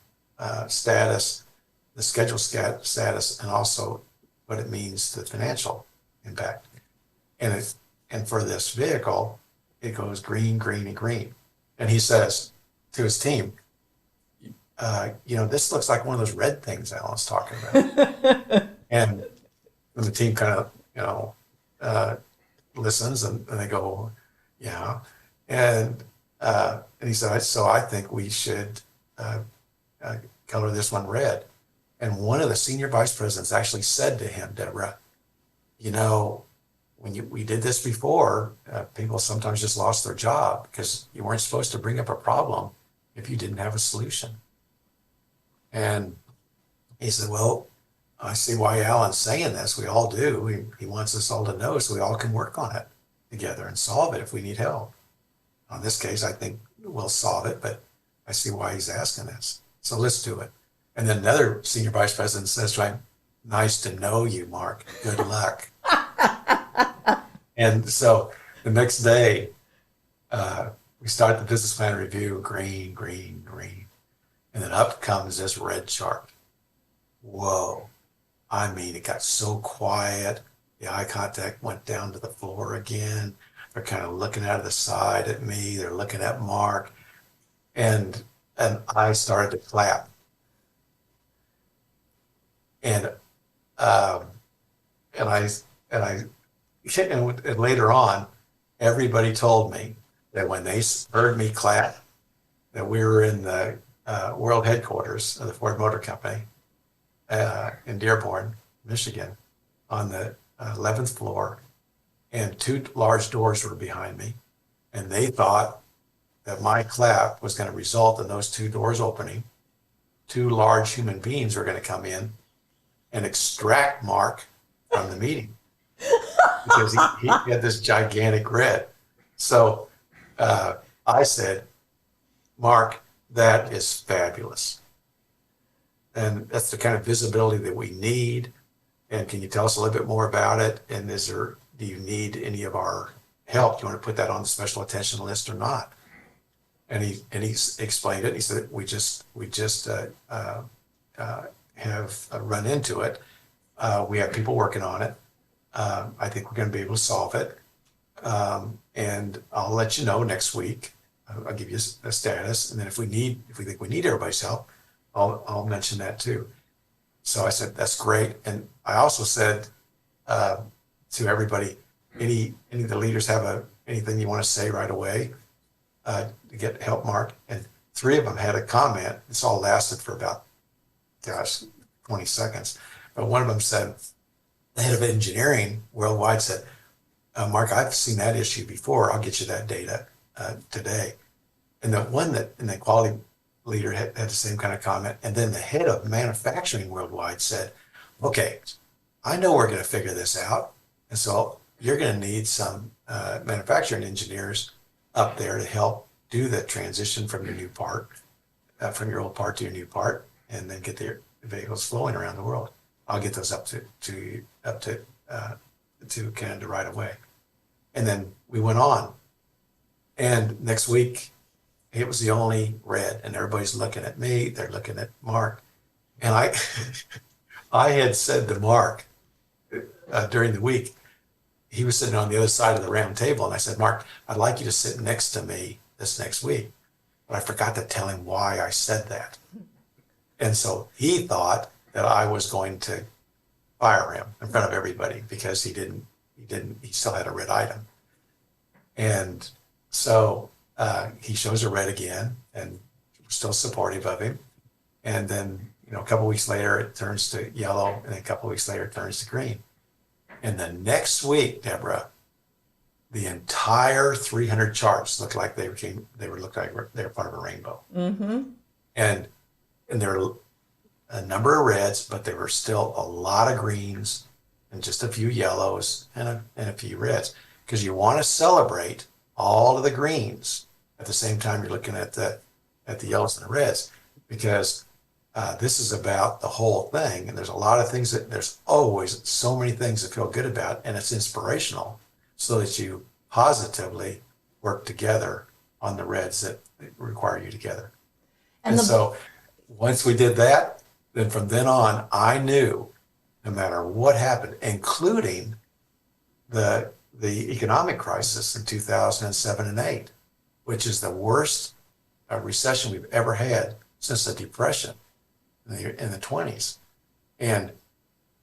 status, the schedule status, and also what it means to the financial impact. And for this vehicle, it goes green, green, and green. And he says to his team, this looks like one of those red things Alan's talking about. And the team kind of, listens, and they go, yeah. And he said, so I think we should color this one red. And one of the senior vice presidents actually said to him, Deborah, when we did this before, people sometimes just lost their job because you weren't supposed to bring up a problem if you didn't have a solution. And he said, well, I see why Alan's saying this. We all do. He wants us all to know so we all can work on it together and solve it if we need help. In this case, I think we'll solve it, but I see why he's asking this. So let's do it. And then another senior vice president says to him, nice to know you, Mark. Good luck. And so the next day, we start the business plan review, green, green, green. And then up comes this red chart. Whoa. I mean, it got so quiet. The eye contact went down to the floor again. They're kind of looking out of the side at me. They're looking at Mark. And I started to clap. And later on, everybody told me that when they heard me clap, that we were in the world headquarters of the Ford Motor Company, in Dearborn, Michigan, on the 11th floor, and two large doors were behind me. And they thought that my clap was going to result in those two doors opening. Two large human beings were going to come in and extract Mark from the meeting because he had this gigantic red. So I said, Mark, that is fabulous. And that's the kind of visibility that we need. And can you tell us a little bit more about it? And do you need any of our help? Do you want to put that on the special attention list or not? And he explained it. He said, we just have run into it. We have people working on it. I think we're going to be able to solve it. And I'll let you know next week. I'll give you a status. And then if we think we need everybody's help, I'll mention that too. So I said, that's great. And I also said to everybody, any of the leaders have anything you want to say right away to get help, Mark? And three of them had a comment. This all lasted for about, 20 seconds. But one of them said, the head of engineering worldwide said, Mark, I've seen that issue before. I'll get you that data today. And the quality leader had the same kind of comment. And then the head of manufacturing worldwide said, okay, I know we're going to figure this out. And so you're going to need some manufacturing engineers up there to help do the transition from your new part, from your old part to your new part, and then get the vehicles flowing around the world. I'll get those up to Canada right away. And then we went on. And next week, it was the only red, and everybody's looking at me. They're looking at Mark. And I had said to Mark during the week, he was sitting on the other side of the round table. And I said, Mark, I'd like you to sit next to me this next week. But I forgot to tell him why I said that. And so he thought that I was going to fire him in front of everybody because he still had a red item. And so he shows a red again, and we're still supportive of him. And then, a couple of weeks later, it turns to yellow, and then a couple of weeks later, it turns to green. And the next week, Deborah, the entire 300 charts looked like they were part of a rainbow. Mm-hmm. And there were a number of reds, but there were still a lot of greens and just a few yellows and a few reds, because you want to celebrate all of the greens at the same time you're looking at the yellows and the reds, because this is about the whole thing. And there's a lot of things there's always so many things to feel good about, and it's inspirational so that you positively work together on the reds that require you together. And so once we did that, then from then on, I knew no matter what happened, including the economic crisis in 2007 and 8, which is the worst recession we've ever had since the Depression in the 20s. And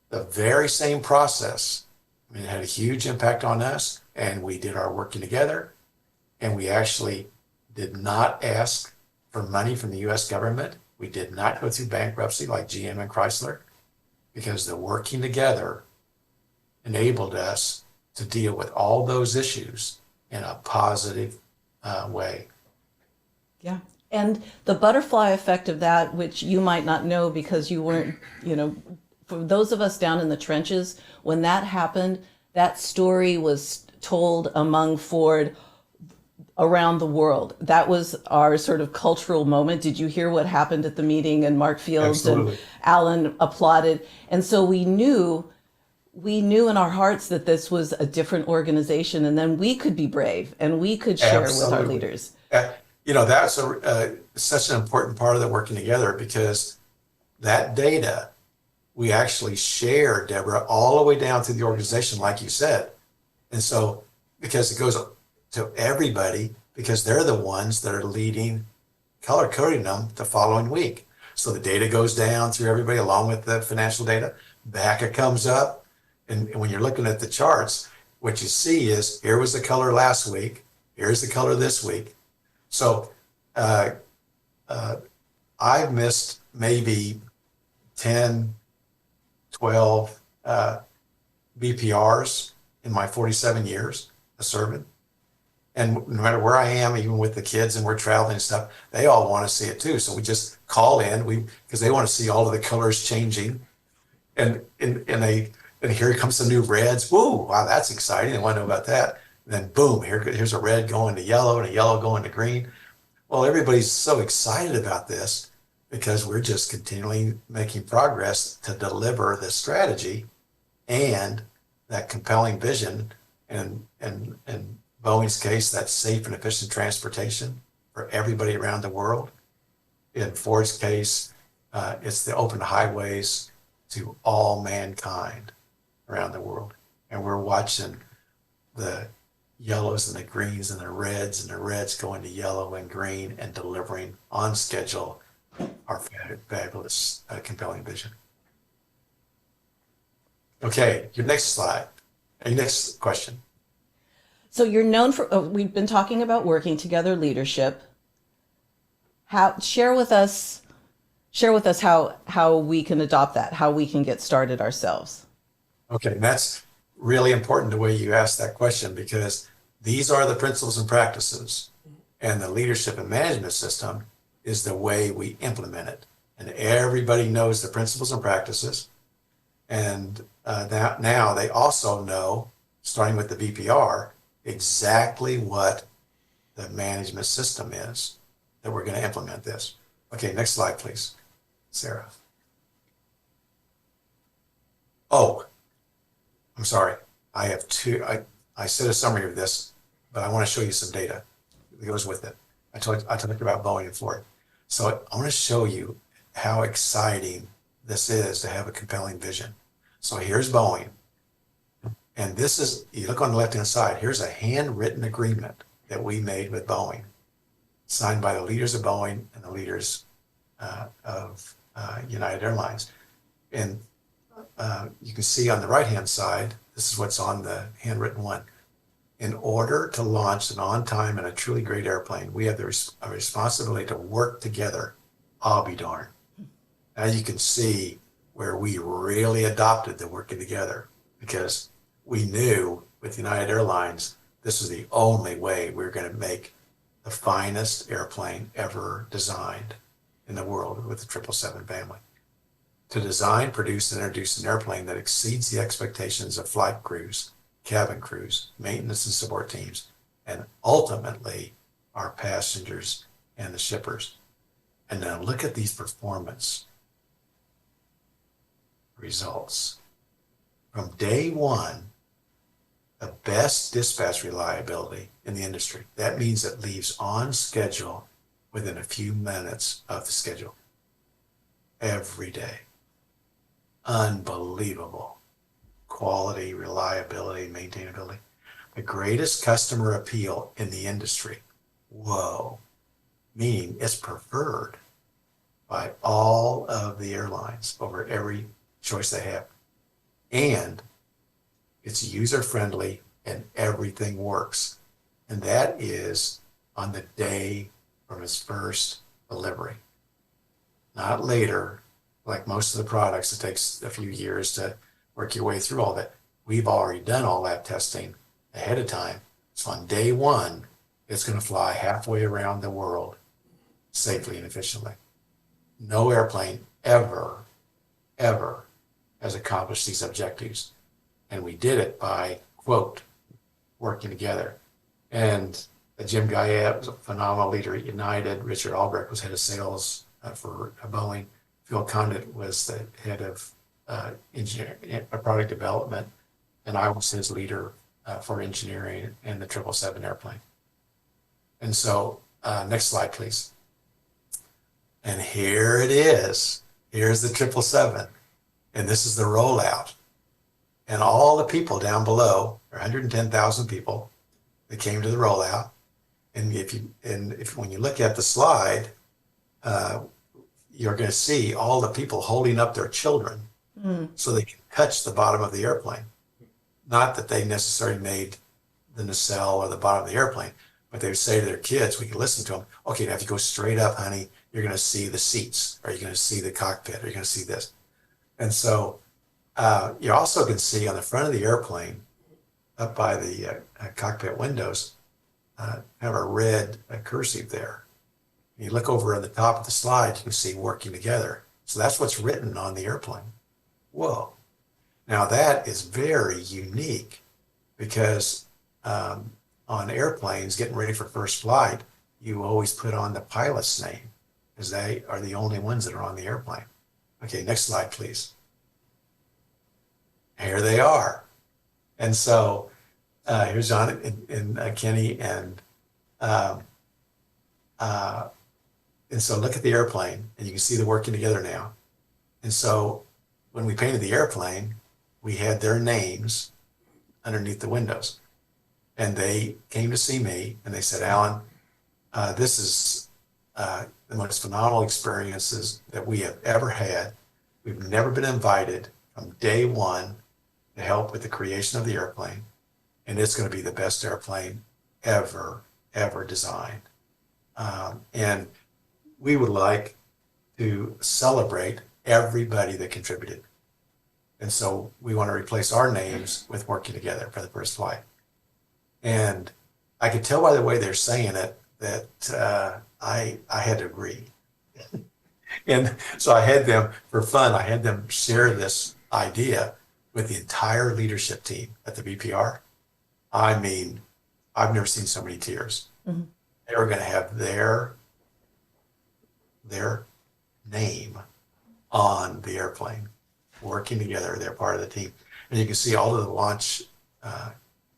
the very same process, it had a huge impact on us, and we did our working together, and we actually did not ask for money from the U.S. government. We did not go through bankruptcy like GM and Chrysler, because the working together enabled us to deal with all those issues in a positive way. Yeah. And the butterfly effect of that, which you might not know because you weren't, for those of us down in the trenches, when that happened, that story was told among Ford around the world. That was our sort of cultural moment. Did you hear what happened at the meeting? And Mark Fields Absolutely. and Alan applauded. And so we knew in our hearts that this was a different organization, and then we could be brave and we could share with our leaders. That's such an important part of the working together, because that data we actually share, Deborah, all the way down through the organization, like you said. And so, because it goes to everybody, because they're the ones that are leading, color coding them the following week. So the data goes down through everybody along with the financial data. Back it comes up. And when you're looking at the charts, what you see is, here was the color last week. Here's the color this week. So I've missed maybe 10 12 BPRs in my 47 years of serving. And no matter where I am, even with the kids and we're traveling and stuff, they all want to see it too. So we just call in, because they want to see all of the colors changing. And here comes the new reds. Woo, wow, that's exciting. I want to know about that. And then boom, here's a red going to yellow and a yellow going to green. Well, everybody's so excited about this because we're just continually making progress to deliver the strategy and that compelling vision, and in Boeing's case, that's safe and efficient transportation for everybody around the world. In Ford's case, it's the open highways to all mankind around the world. And we're watching the yellows and the greens and the reds going to yellow and green and delivering on schedule our fabulous, compelling vision. Okay, your next slide, your next question. So you're known for, we've been talking about working together, leadership. Share with us how we can adopt that, how we can get started ourselves. Okay, and that's really important the way you asked that question, because these are the principles and practices, and the leadership and management system is the way we implement it. And everybody knows the principles and practices. And that now they also know, starting with the VPR, exactly what the management system is that we're going to implement this. Okay, next slide, please, Sarah. Oh, I'm sorry. I have two. I said a summary of this, but I want to show you some data that goes with it. I talked about Boeing and Ford. So I want to show you how exciting this is to have a compelling vision. So here's Boeing. And this is, you look on the left-hand side, here's a handwritten agreement that we made with Boeing, signed by the leaders of Boeing and the leaders of United Airlines. And you can see on the right-hand side, this is what's on the handwritten one. In order to launch an on-time and a truly great airplane, we have a responsibility to work together. I'll be darned. Now you can see where we really adopted the working together, because we knew with United Airlines, this was the only way we were going to make the finest airplane ever designed in the world with the 777 family. To design, produce, and introduce an airplane that exceeds the expectations of flight crews, cabin crews, maintenance and support teams, and ultimately our passengers and the shippers. And now look at these performance results. From day one, the best dispatch reliability in the industry. That means it leaves on schedule within a few minutes of the schedule every day. Unbelievable quality, reliability, maintainability. The greatest customer appeal in the industry. Whoa, meaning it's preferred by all of the airlines over every choice they have. And it's user-friendly and everything works. And that is on the day from its first delivery. Not later, like most of the products, it takes a few years to work your way through all that. We've already done all that testing ahead of time. So on day one, it's going to fly halfway around the world safely and efficiently. No airplane ever has accomplished these objectives. And we did it by, quote, working together. And Jim Guyette was a phenomenal leader at United. Richard Albrecht was head of sales for Boeing. Phil Condit was the head of product development. And I was his leader for engineering and the 777 airplane. And so, next slide, please. And here it is. Here's the 777. And this is the rollout. And all the people down below, 110,000 people that came to the rollout. And when you look at the slide, you're going to see all the people holding up their children so they can touch the bottom of the airplane. Not that they necessarily made the nacelle or the bottom of the airplane, but they would say to their kids, we can listen to them, okay, now if you go straight up, honey, you're going to see the seats, or you're going to see the cockpit, or you're going to see this. And so You also can see on the front of the airplane, up by the cockpit windows, have a red cursive there. You look over on the top of the slide, you can see working together. So that's what's written on the airplane. Whoa. Now that is very unique because on airplanes getting ready for first flight, you always put on the pilot's name because they are the only ones that are on the airplane. Okay, next slide, please. Here they are. And so here's John and Kenny um, and so look at the airplane and you can see they're working together now. And so when we painted the airplane, we had their names underneath the windows. And they came to see me and they said, Alan, this is the most phenomenal experiences that we have ever had. We've never been invited from day one to help with the creation of the airplane. And it's going to be the best airplane ever designed. And we would like to celebrate everybody that contributed. And so we want to replace our names with working together for the first flight. And I could tell by the way they're saying it that I had to agree. And so I had them, for fun, I had them share this idea with the entire leadership team at the BPR. I mean, I've never seen so many tears. Mm-hmm. They were going to have their name on the airplane, working together. They're part of the team. And you can see all of the launch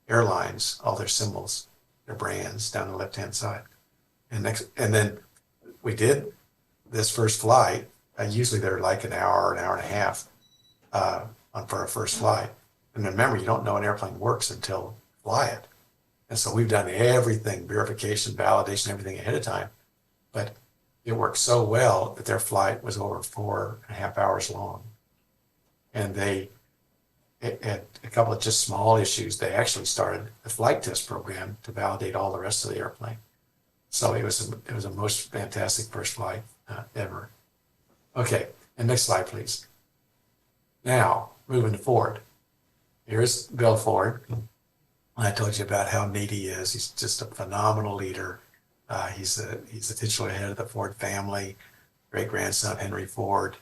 airlines, all their symbols, their brands down the left-hand side. And then we did this first flight. Usually they're like an hour and a half for a first flight. And remember, you don't know an airplane works until you fly it. And so we've done everything, verification, validation, everything ahead of time. But it worked so well that their flight was over 4.5 hours long. And they had a couple of just small issues. They actually started the flight test program to validate all the rest of the airplane. So it was a most fantastic first flight ever. Okay, and next slide, please. Now, moving to Ford. Here's Bill Ford. I told you about how neat he is. He's just a phenomenal leader. He's the titular head of the Ford family, great grandson of Henry Ford.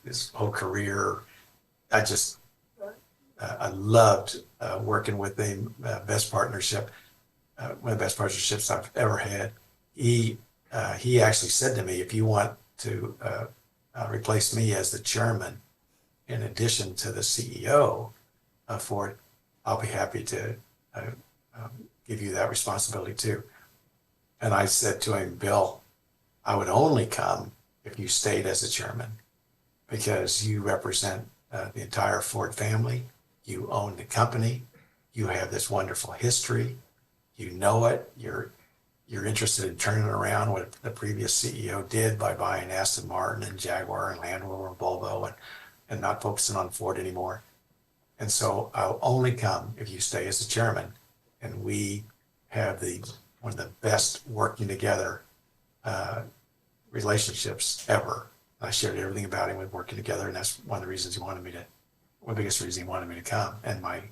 His whole career, I loved working with him. Best partnership, one of the best partnerships I've ever had. He actually said to me, if you want to replace me as the chairman, in addition to the CEO of Ford, I'll be happy to give you that responsibility too. And I said to him, Bill, I would only come if you stayed as a chairman because you represent the entire Ford family. You own the company. You have this wonderful history. You know it. You're interested in turning around what the previous CEO did by buying Aston Martin and Jaguar and Land Rover and Volvo and not focusing on Ford anymore. And so I'll only come if you stay as the chairman. And we have one of the best working together relationships ever. I shared everything about him with working together, and that's one of the reasons one of the biggest reasons he wanted me to come, and my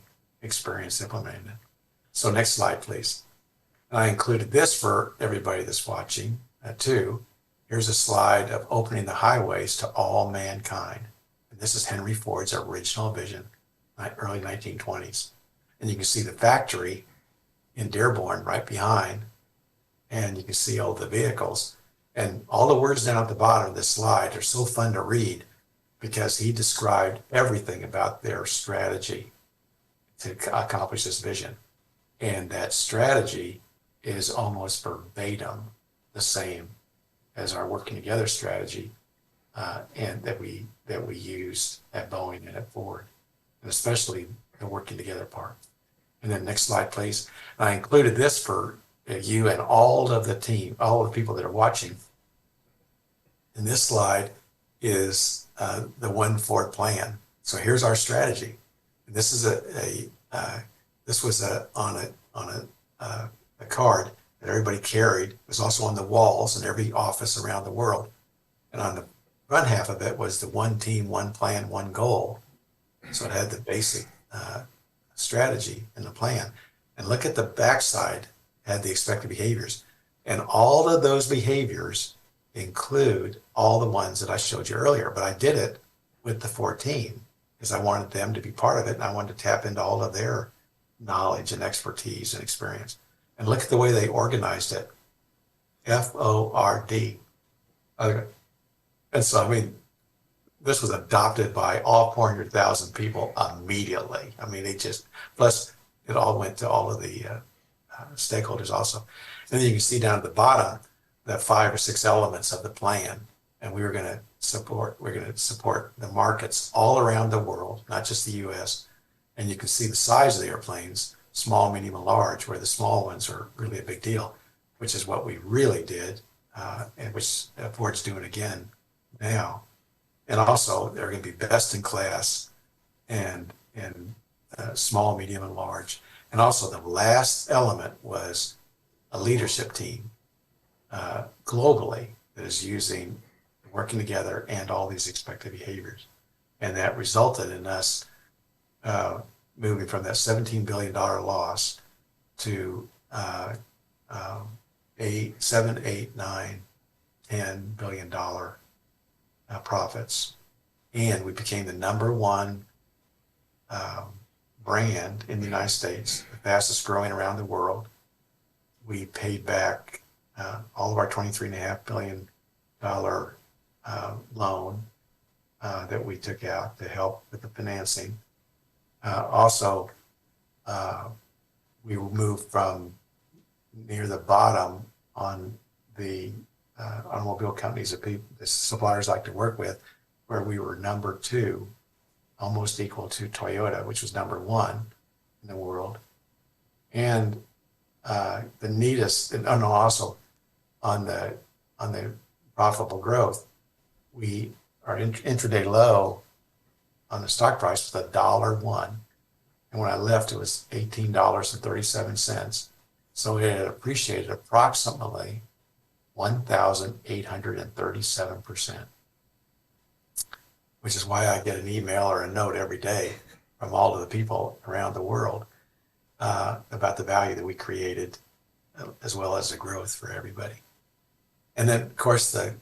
experience implementing it. So next slide, please. And I included this for everybody that's watching too. Here's a slide of opening the highways to all mankind. And this is Henry Ford's original vision, early 1920s. And you can see the factory in Dearborn right behind, and you can see all the vehicles. And all the words down at the bottom of this slide are so fun to read because he described everything about their strategy to accomplish this vision. And that strategy is almost verbatim the same as our working together strategy and that we use at Boeing and at Ford, and especially the working together part. And then next slide, please. I included this for you and all of the team, all of the people that are watching. And this slide is the One Ford plan. So here's our strategy. And this is this was on a card that everybody carried. It was also on the walls in every office around the world. And on the front half of it was the one team, one plan, one goal. So it had the basic strategy and the plan. And look at the backside, had the expected behaviors. And all of those behaviors include all the ones that I showed you earlier, but I did it with the 14 because I wanted them to be part of it, and I wanted to tap into all of their knowledge and expertise and experience. And look at the way they organized it. FORD. Okay. And so, I mean, this was adopted by all 400,000 people immediately. I mean, plus it all went to all of the stakeholders also. And then you can see down at the bottom, the 5 or 6 elements of the plan. And we're going to support the markets all around the world, not just the US. And you can see the size of the airplanes, small, medium, and large, where the small ones are really a big deal, which is what we really did, and which Ford's doing again now. And also, they're going to be best in class and small, medium, and large. And also, the last element was a leadership team globally that is working together and all these expected behaviors. And that resulted in us moving from that $17 billion loss to 7, 8, 9, $10 billion profits. And we became the number one brand in the United States, the fastest growing around the world. We paid back all of our $23.5 billion loan that we took out to help with the financing. Also, we moved from near the bottom on the automobile companies that the suppliers like to work with, where we were number 2, almost equal to Toyota, which was number 1 in the world. And the neatest, and also on the profitable growth, our intraday low on the stock price was $1.01. And when I left, it was $18.37. So it had appreciated approximately 1,837%, which is why I get an email or a note every day from all of the people around the world about the value that we created, as well as the growth for everybody. And then, of course, the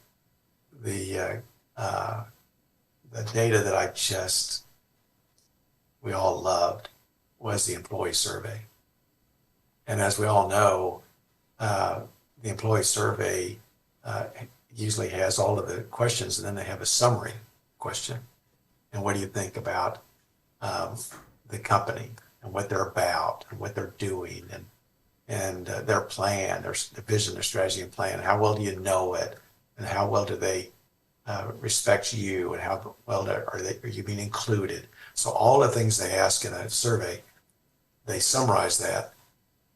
data that we all loved was the employee survey. And as we all know, the employee survey usually has all of the questions, and then they have a summary question. And what do you think about the company and what they're about and what they're doing and their plan, their vision, their strategy and plan? How well do you know it? And how well do they respect you? And how well are you being included? So all the things they ask in a survey, they summarize that,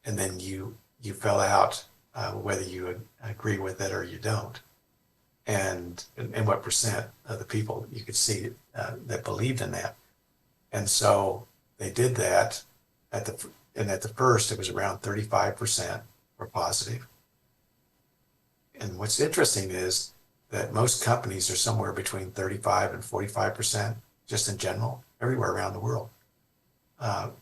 and then you fill out whether you agree with it or you don't, and what percent of the people you could see that believed in that. And so they did that at the first, it was around 35% were positive. And what's interesting is that most companies are somewhere between 35 and 45%, just in general, everywhere around the world,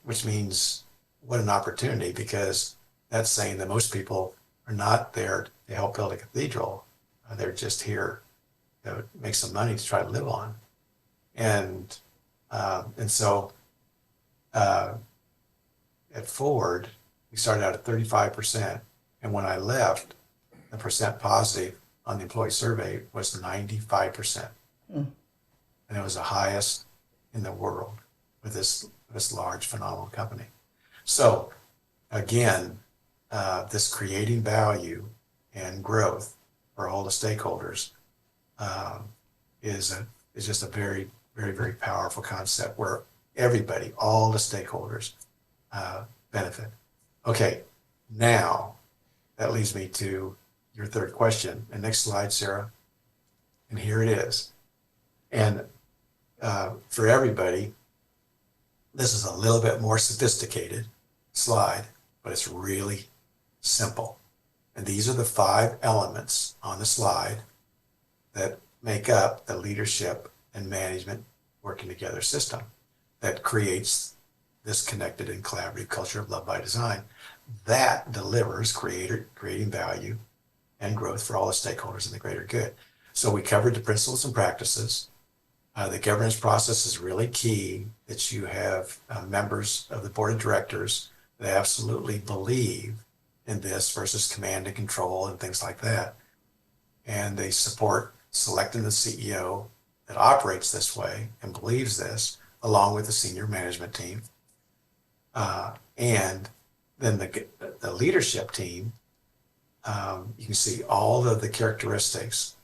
which means what an opportunity, because that's saying that most people are not there to help build a cathedral. They're just here to make some money to try to live on. And so at Ford, we started out at 35%. And when I left, the percent positive on the employee survey was 95%. And it was the highest in the world with this large, phenomenal company. So again, this creating value and growth for all the stakeholders is just a very, very, very powerful concept where everybody, all the stakeholders benefit. Okay, now that leads me to your third question. And next slide, Sarah. And here it is. And for everybody, this is a little bit more sophisticated slide, but it's really simple. And these are the 5 elements on the slide that make up the leadership and management working together system that creates this connected and collaborative culture of love by design that delivers creating value and growth for all the stakeholders in the greater good. So we covered the principles and practices. The governance process is really key, that you have members of the board of directors that absolutely believe in this versus command and control and things like that. And they support selecting the CEO that operates this way and believes this, along with the senior management team. And then the leadership team, you can see all of the characteristics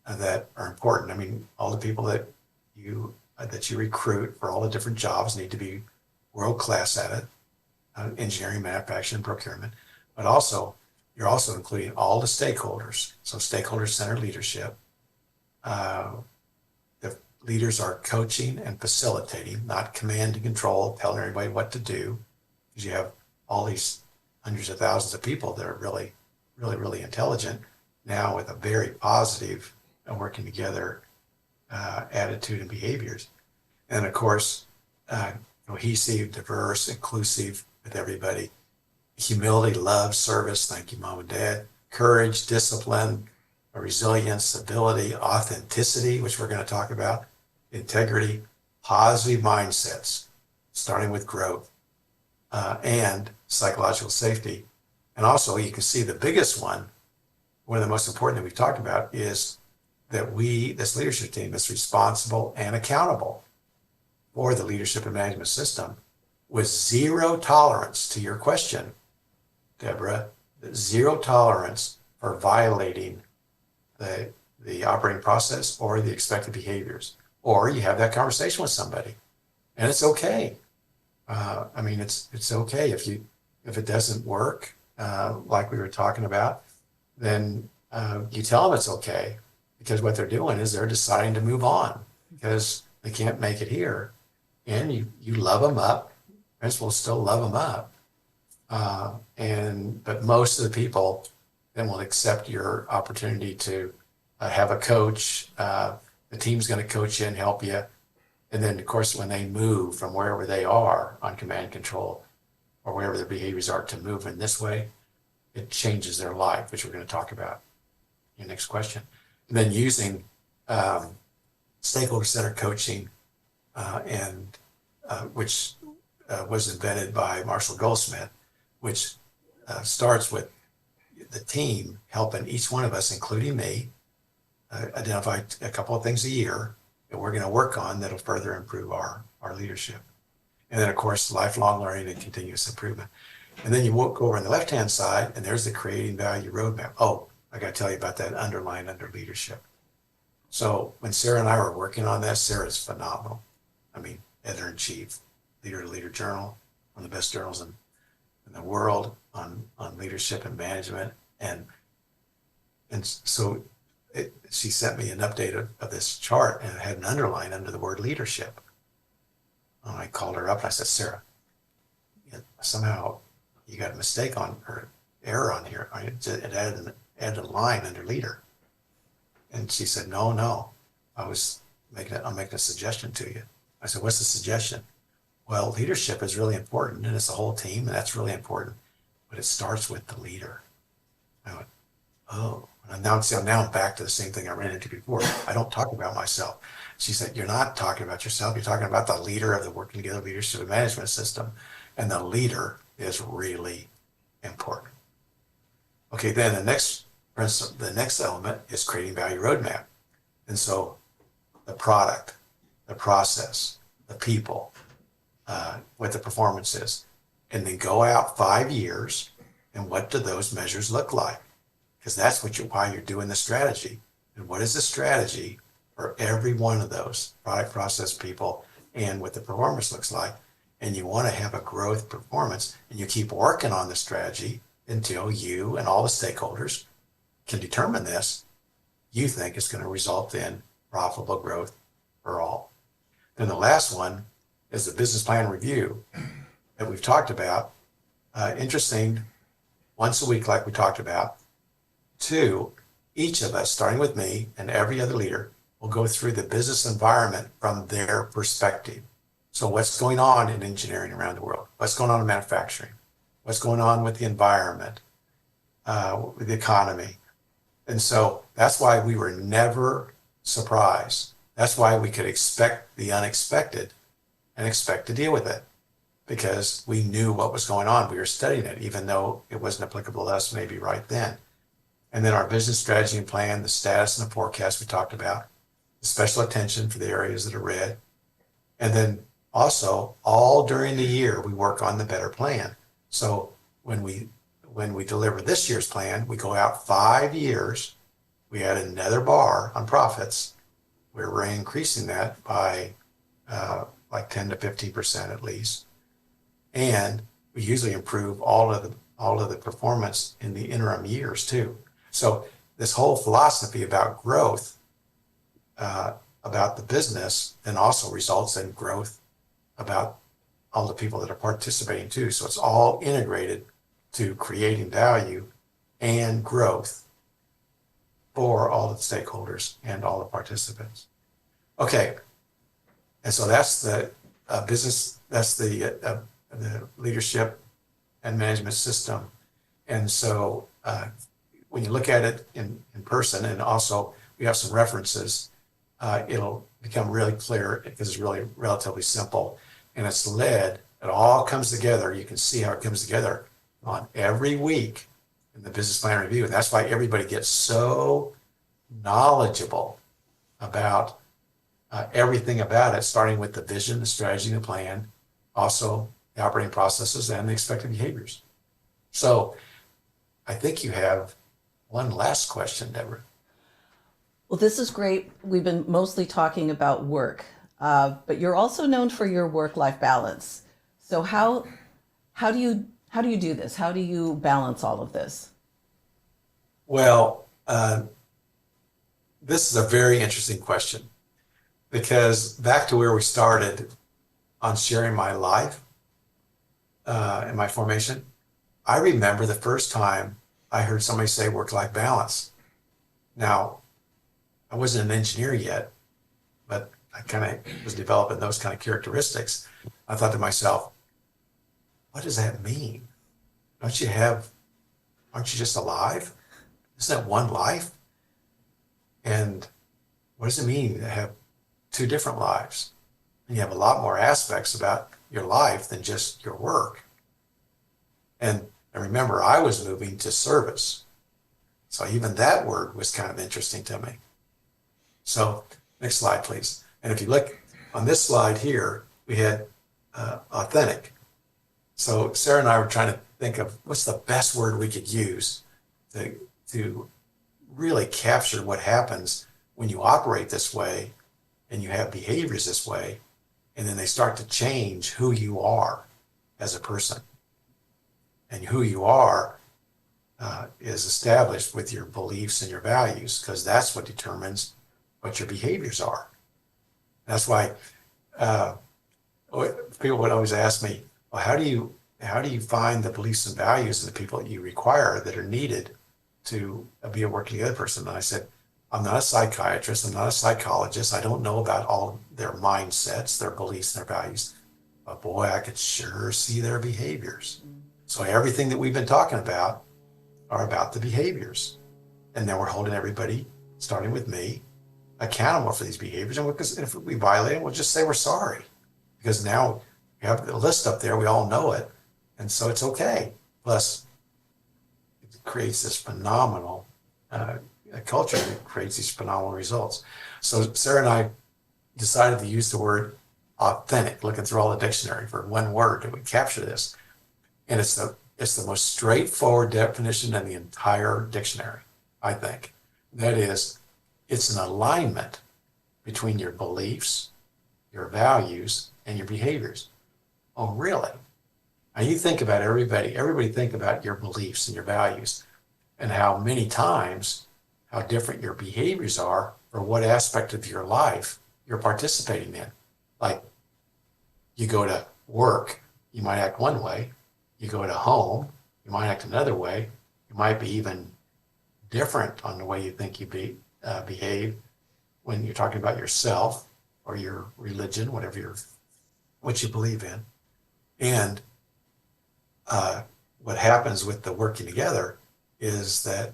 that are important. I mean, all the people that you recruit for all the different jobs need to be world class at it, engineering, manufacturing, procurement, but also you're also including all the stakeholders. So stakeholder-centered leadership. The leaders are coaching and facilitating, not command and control, telling everybody what to do, because you have all these hundreds of thousands of people that are really, really, really intelligent now with a very positive and working together attitude and behaviors. And of course, cohesive, diverse, inclusive with everybody. Humility, love, service, thank you, Mom and Dad. Courage, discipline, resilience, ability, authenticity, which we're going to talk about, integrity, positive mindsets, starting with growth, and psychological safety. And also, you can see the biggest one of the most important that we've talked about, is that this leadership team is responsible and accountable for the leadership and management system, with zero tolerance, to your question, Deborah, zero tolerance for violating the operating process or the expected behaviors. Or you have that conversation with somebody, and it's okay. I mean, it's okay if it doesn't work, like we were talking about, then you tell them it's okay, because what they're doing is they're deciding to move on because they can't make it here, and you love them up. Principals still love them up, but most of the people then will accept your opportunity to have a coach. The team's going to coach you and help you. And then, of course, when they move from wherever they are on command and control or wherever their behaviors are to move in this way, it changes their life, which we're going to talk about in your next question. And then using stakeholder-centered coaching, which was invented by Marshall Goldsmith, which starts with the team helping each one of us, including me, identify a couple of things a year that we're going to work on that'll further improve our leadership. And then, of course, lifelong learning and continuous improvement. And then you go over on the left-hand side, and there's the creating value roadmap. Oh, I got to tell you about that underline under leadership. So when Sarah and I were working on that, Sarah's phenomenal. I mean, editor-in-chief, leader to leader journal, one of the best journals in the world on leadership and management. And so she sent me an update of this chart, and it had an underline under the word leadership. And I called her up and I said, Sarah, somehow you got a mistake on, or error on here. It added a line under leader. And she said, no, I'm making a suggestion to you. I said, what's the suggestion? Well, leadership is really important, and it's a whole team, and that's really important, but it starts with the leader. I went, oh. And now I'm back to the same thing I ran into before. I don't talk about myself. She said, you're not talking about yourself. You're talking about the leader of the working together leadership and management system. And the leader is really important. Okay, then the next element is creating value roadmap. And so the product, the process, the people, what the performance is, and then go out 5 years, and what do those measures look like? Because that's why you're doing the strategy. And what is the strategy for every one of those product, process, people, and what the performance looks like? And you want to have a growth performance, and you keep working on the strategy until you and all the stakeholders can determine this. You think it's going to result in profitable growth for all. Then the last one is the business plan review that we've talked about. Interesting, once a week, like we talked about. 2, each of us, starting with me and every other leader, will go through the business environment from their perspective. So what's going on in engineering around the world? What's going on in manufacturing? What's going on with the environment, with the economy? And so that's why we were never surprised. That's why we could expect the unexpected and expect to deal with it, because we knew what was going on. We were studying it, even though it wasn't applicable to us maybe right then. And then our business strategy and plan, the status and the forecast we talked about, the special attention for the areas that are red. And then also all during the year, we work on the better plan. So when we deliver this year's plan, we go out 5 years, we add another bar on profits, where we're increasing that by like 10 to 15% at least. And we usually improve all of the performance in the interim years too. So this whole philosophy about growth, about the business, then also results in growth about all the people that are participating too. So it's all integrated to creating value and growth for all the stakeholders and all the participants. Okay, and so that's the business, that's the leadership and management system. And so when you look at it in person, and also we have some references, it'll become really clear because it's really relatively simple. And it's led, it all comes together. You can see how it comes together on every week in the business plan review. And that's why everybody gets so knowledgeable about everything about it, starting with the vision, the strategy, the plan, also the operating processes and the expected behaviors. So I think you have one last question, Deborah. Well, this is great. We've been mostly talking about work, but you're also known for your work-life balance. So how do you do this? How do you balance all of this? Well, this is a very interesting question, because back to where we started on sharing my life and my formation, I remember the first time I heard somebody say work-life balance. Now, I wasn't an engineer yet, but I kind of was developing those kind of characteristics. I thought to myself, what does that mean? Aren't you just alive? Isn't that one life? And what does it mean to have two different lives? And you have a lot more aspects about your life than just your work. And remember, I was moving to service. So even that word was kind of interesting to me. So next slide, please. And if you look on this slide here, we had authentic. So Sarah and I were trying to think of what's the best word we could use to really capture what happens when you operate this way and you have behaviors this way, and then they start to change who you are as a person. And who you are is established with your beliefs and your values, because that's what determines what your behaviors are. That's why people would always ask me, well, how do you find the beliefs and values of the people that you require that are needed to be a working together person? And I said, I'm not a psychiatrist, I'm not a psychologist, I don't know about all their mindsets, their beliefs, and their values, but boy, I could sure see their behaviors. So everything that we've been talking about are about the behaviors. And then we're holding everybody, starting with me, accountable for these behaviors. And if we violate them, we'll just say we're sorry. Because now we have the list up there, we all know it. And so it's okay. Plus, it creates this phenomenal culture that creates these phenomenal results. So Sarah and I decided to use the word authentic, looking through all the dictionary for one word that would capture this. And it's the most straightforward definition in the entire dictionary, I think. That is, it's an alignment between your beliefs, your values, and your behaviors. Oh, really? Now you think about everybody think about your beliefs and your values and how many times, how different your behaviors are or what aspect of your life you're participating in. Like, you go to work, you might act one way. You go to home, you might act another way. You might be even different on the way you think you behave when you're talking about yourself or your religion, what you believe in. And what happens with the working together is that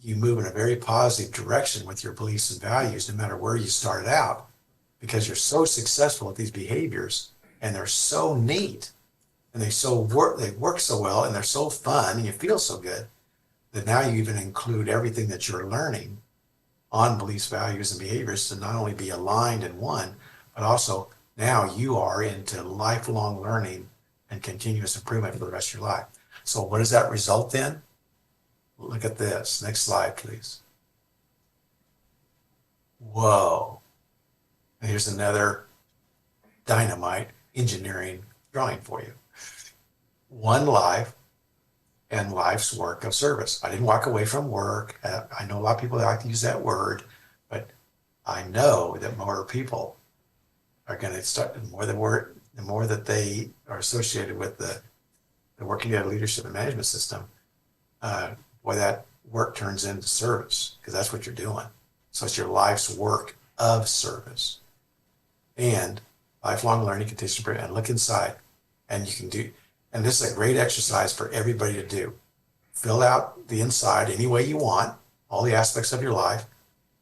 you move in a very positive direction with your beliefs and values, no matter where you started out, because you're so successful at these behaviors and they're so neat and they work so well and they're so fun and you feel so good that now you even include everything that you're learning on beliefs, values, and behaviors to not only be aligned in one, but also now you are into lifelong learning and continuous improvement for the rest of your life. So what does that result in? Look at this. Next slide, please. Whoa. And here's another dynamite engineering drawing for you. One life and life's work of service. I didn't walk away from work. I know a lot of people like to use that word, but I know that more people are going to start, the more that they are associated with the working together leadership and management system, boy, that work turns into service, because that's what you're doing. So it's your life's work of service. And lifelong learning, continuous improvement, and look inside. And you can do, and this is a great exercise for everybody to do. Fill out the inside any way you want, all the aspects of your life,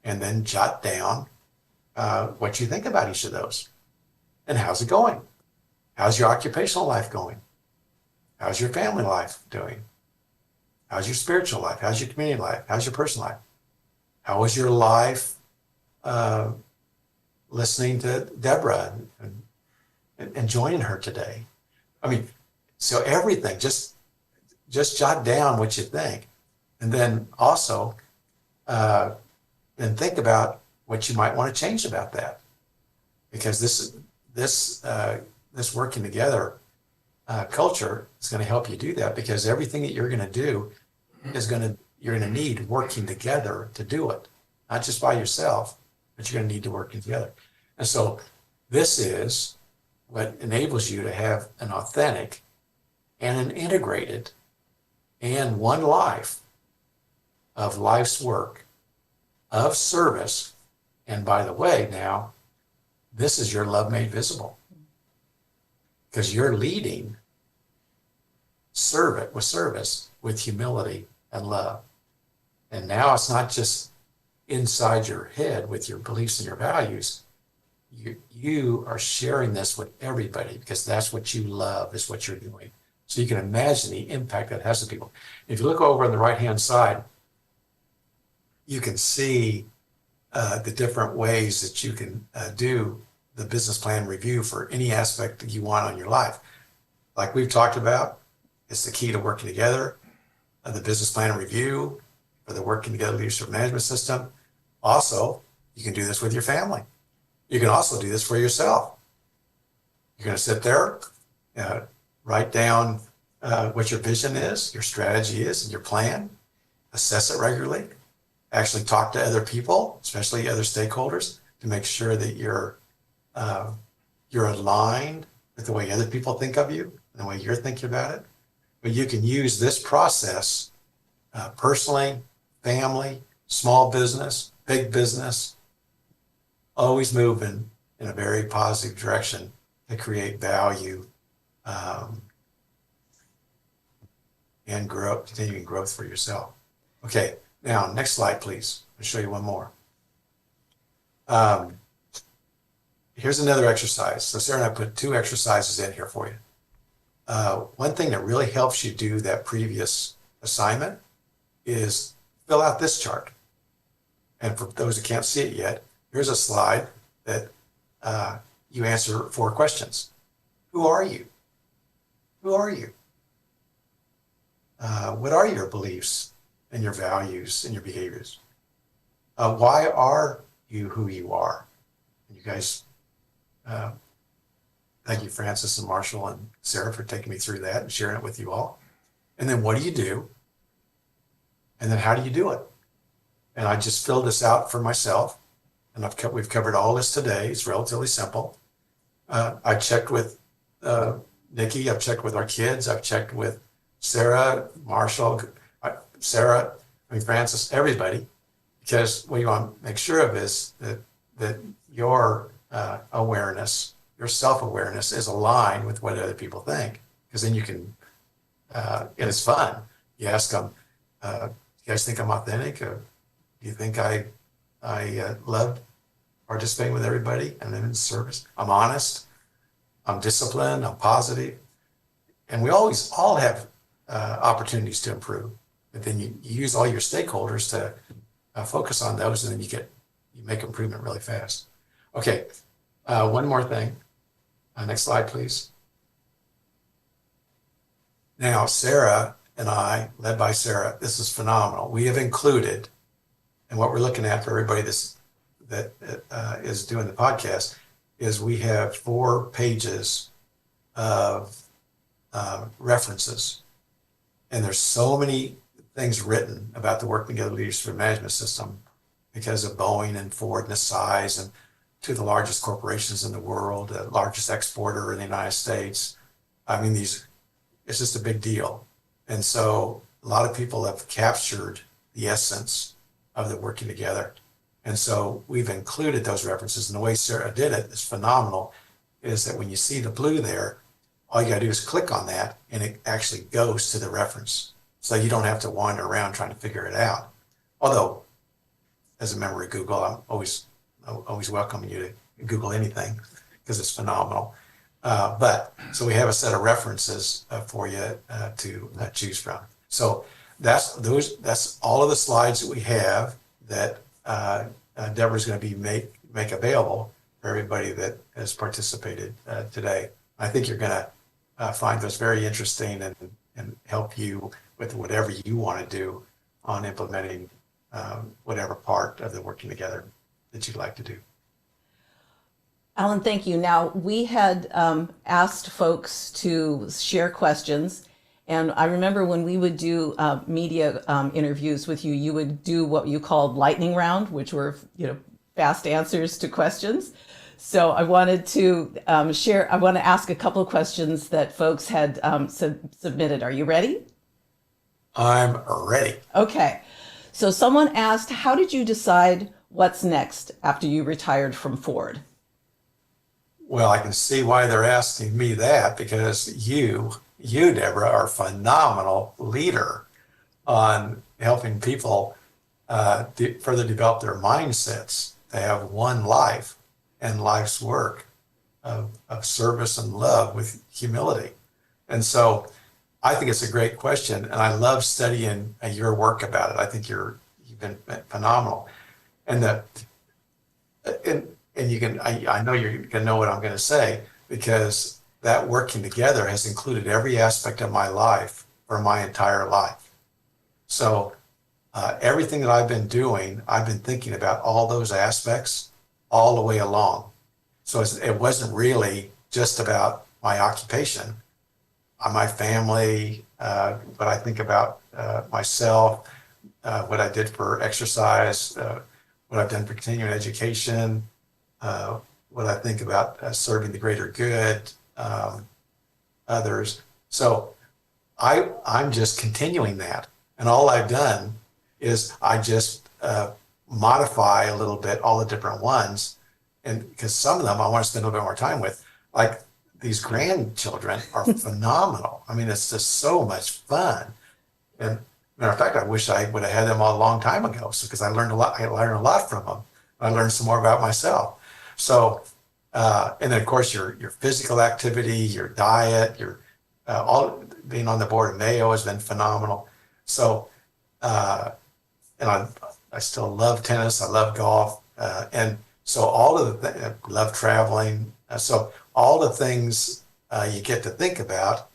and then jot down what you think about each of those. And how's it going? How's your occupational life going? How's your family life doing? How's your spiritual life? How's your community life? How's your personal life? How was your life listening to Deborah and joining her today? I mean, so everything, just jot down what you think. And then also, then think about what you might want to change about that. Because this working together culture is going to help you do that, because everything that you're going to do you're going to need working together to do it, not just by yourself, but you're going to need to work together. And so this is what enables you to have an authentic and an integrated and one life of life's work of service. And by the way, now this is your love made visible, because you're leading service with humility and love. And now it's not just inside your head with your beliefs and your values. You are sharing this with everybody, because that's what you love, is what you're doing. So you can imagine the impact that has on people. If you look over on the right-hand side, you can see the different ways that you can do the business plan review for any aspect that you want on your life. Like we've talked about, it's the key to working together. The business plan review for the working together leadership management system. Also, you can do this with your family. You can also do this for yourself. You're going to sit there, write down what your vision is, your strategy is, and your plan. Assess it regularly. Actually talk to other people, especially other stakeholders, to make sure that you're aligned with the way other people think of you and the way you're thinking about it. But you can use this process personally, family, small business, big business, always moving in a very positive direction to create value and continuing growth for yourself. Okay, now next slide, please. I'll show you one more. Here's another exercise. So Sarah and I put 2 exercises in here for you. One thing that really helps you do that previous assignment is fill out this chart. And for those who can't see it yet, here's a slide that you answer 4 questions. Who are you? Who are you? What are your beliefs and your values and your behaviors? Why are you who you are? And you guys, thank you, Francis and Marshall and Sarah, for taking me through that and sharing it with you all. And then what do you do? And then how do you do it? And I just filled this out for myself. And we've covered all this today. It's relatively simple. I checked with Nikki. I've checked with our kids. I've checked with Sarah, Marshall, Francis, everybody. Because what you want to make sure of is that that your awareness, your self-awareness is aligned with what other people think, because then you can, and it's fun. You ask them, you guys think I'm authentic? Do you think I love participating with everybody and then in service? I'm honest, I'm disciplined, I'm positive. And we always all have opportunities to improve, but then you use all your stakeholders to focus on those, and then you make improvement really fast. Okay, one more thing. Next slide, please. Now, Sarah and I, led by Sarah, this is phenomenal. We have included, and what we're looking at for everybody that is doing the podcast, is we have 4 pages of references. And there's so many things written about the working together leadership management system because of Boeing and Ford and the size, and 2 of the largest corporations in the world, the largest exporter in the United States. I mean, it's just a big deal. And so a lot of people have captured the essence of the working together. And so we've included those references. And the way Sarah did it is phenomenal, is that when you see the blue there, all you gotta do is click on that and it actually goes to the reference. So you don't have to wander around trying to figure it out. Although, as a member of Google, I'm always welcoming you to Google anything because it's phenomenal. But so we have a set of references for you to choose from. So that's all of the slides that we have that Deborah's going to be make available for everybody that has participated today. I think you're going to find those very interesting and help you with whatever you want to do on implementing whatever part of the working together that you'd like to do. Alan, thank you. Now, we had asked folks to share questions, and I remember when we would do media interviews with you, you would do what you called lightning round, which were fast answers to questions. So I wanted to I want to ask a couple of questions that folks had submitted. Are you ready? I'm ready. Okay. So someone asked, how did you decide what's next after you retired from Ford? Well, I can see why they're asking me that, because you, Deborah, are a phenomenal leader on helping people further develop their mindsets to have one life and life's work of service and love with humility. And so I think it's a great question, and I love studying your work about it. I think you've been phenomenal. And you can, I know you're going to know what I'm going to say, because that working together has included every aspect of my life for my entire life. So everything that I've been doing, I've been thinking about all those aspects all the way along. So it wasn't really just about my occupation, my family, what I think about myself, what I did for exercise, what I've done for continuing education, what I think about serving the greater good, others. So I'm just continuing that. And all I've done is I just modify a little bit all the different ones. And because some of them I want to spend a little bit more time with, like these grandchildren are phenomenal. I mean, it's just so much fun. And matter of fact, I wish I would have had them all a long time ago, because I learned a lot. I learned a lot from them. I learned some more about myself. So, and then of course your physical activity, your diet, your all being on the board of Mayo has been phenomenal. So, and I still love tennis. I love golf, and so all of the love traveling. So all the things you get to think about,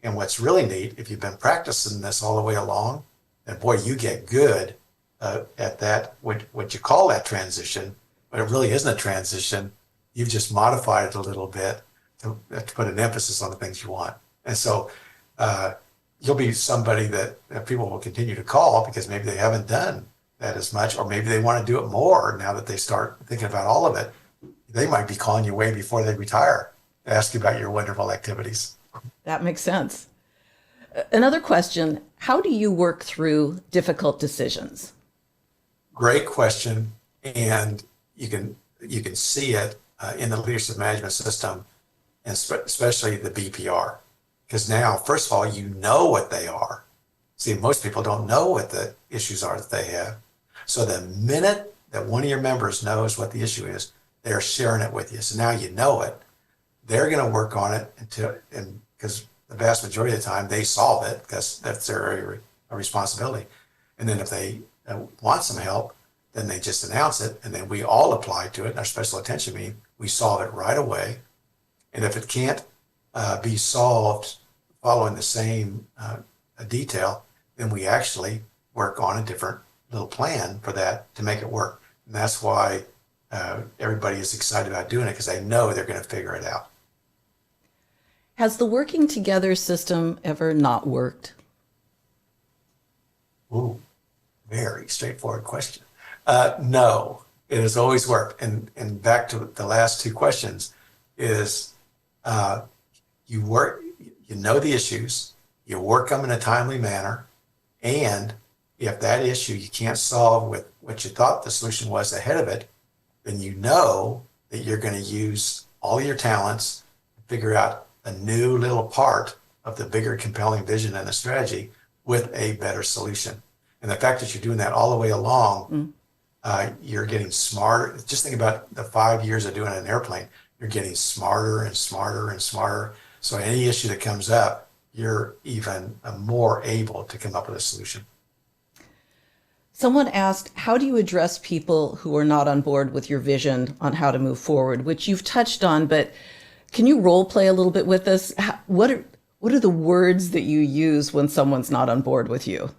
and what's really neat, if you've been practicing this all the way along, and boy, you get good at that. What you call that transition. But it really isn't a transition. You've just modified it a little bit to put an emphasis on the things you want. And so you'll be somebody that people will continue to call, because maybe they haven't done that as much, or maybe they want to do it more now that they start thinking about all of it. They might be calling you way before they retire to ask you about your wonderful activities. That makes sense. Another question, how do you work through difficult decisions? Great question. And you can you can see it in the leadership management system, and especially the BPR. Because now, first of all, you know what they are. See, most people don't know what the issues are that they have. So the minute that one of your members knows what the issue is, they're sharing it with you. So now you know it. They're going to work on it and because the vast majority of the time they solve it because that's their responsibility. And then if they want some help, then they just announce it, and then we all apply to it in our special attention meeting. We solve it right away. And if it can't be solved following the same detail, then we actually work on a different little plan for that to make it work. And that's why everybody is excited about doing it, because they know they're going to figure it out. Has the working together system ever not worked? Ooh, very straightforward question. No, it has always worked. And back to the last two questions is you know the issues, you work them in a timely manner, and if that issue you can't solve with what you thought the solution was ahead of it, then you know that you're going to use all your talents to figure out a new little part of the bigger compelling vision and the strategy with a better solution. And the fact that you're doing that all the way along, you're getting smarter. Just think about the 5 years of doing an airplane. You're getting smarter and smarter and smarter. So any issue that comes up, you're even more able to come up with a solution. Someone asked, how do you address people who are not on board with your vision on how to move forward, which you've touched on, but can you role play a little bit with us? What are the words that you use when someone's not on board with you?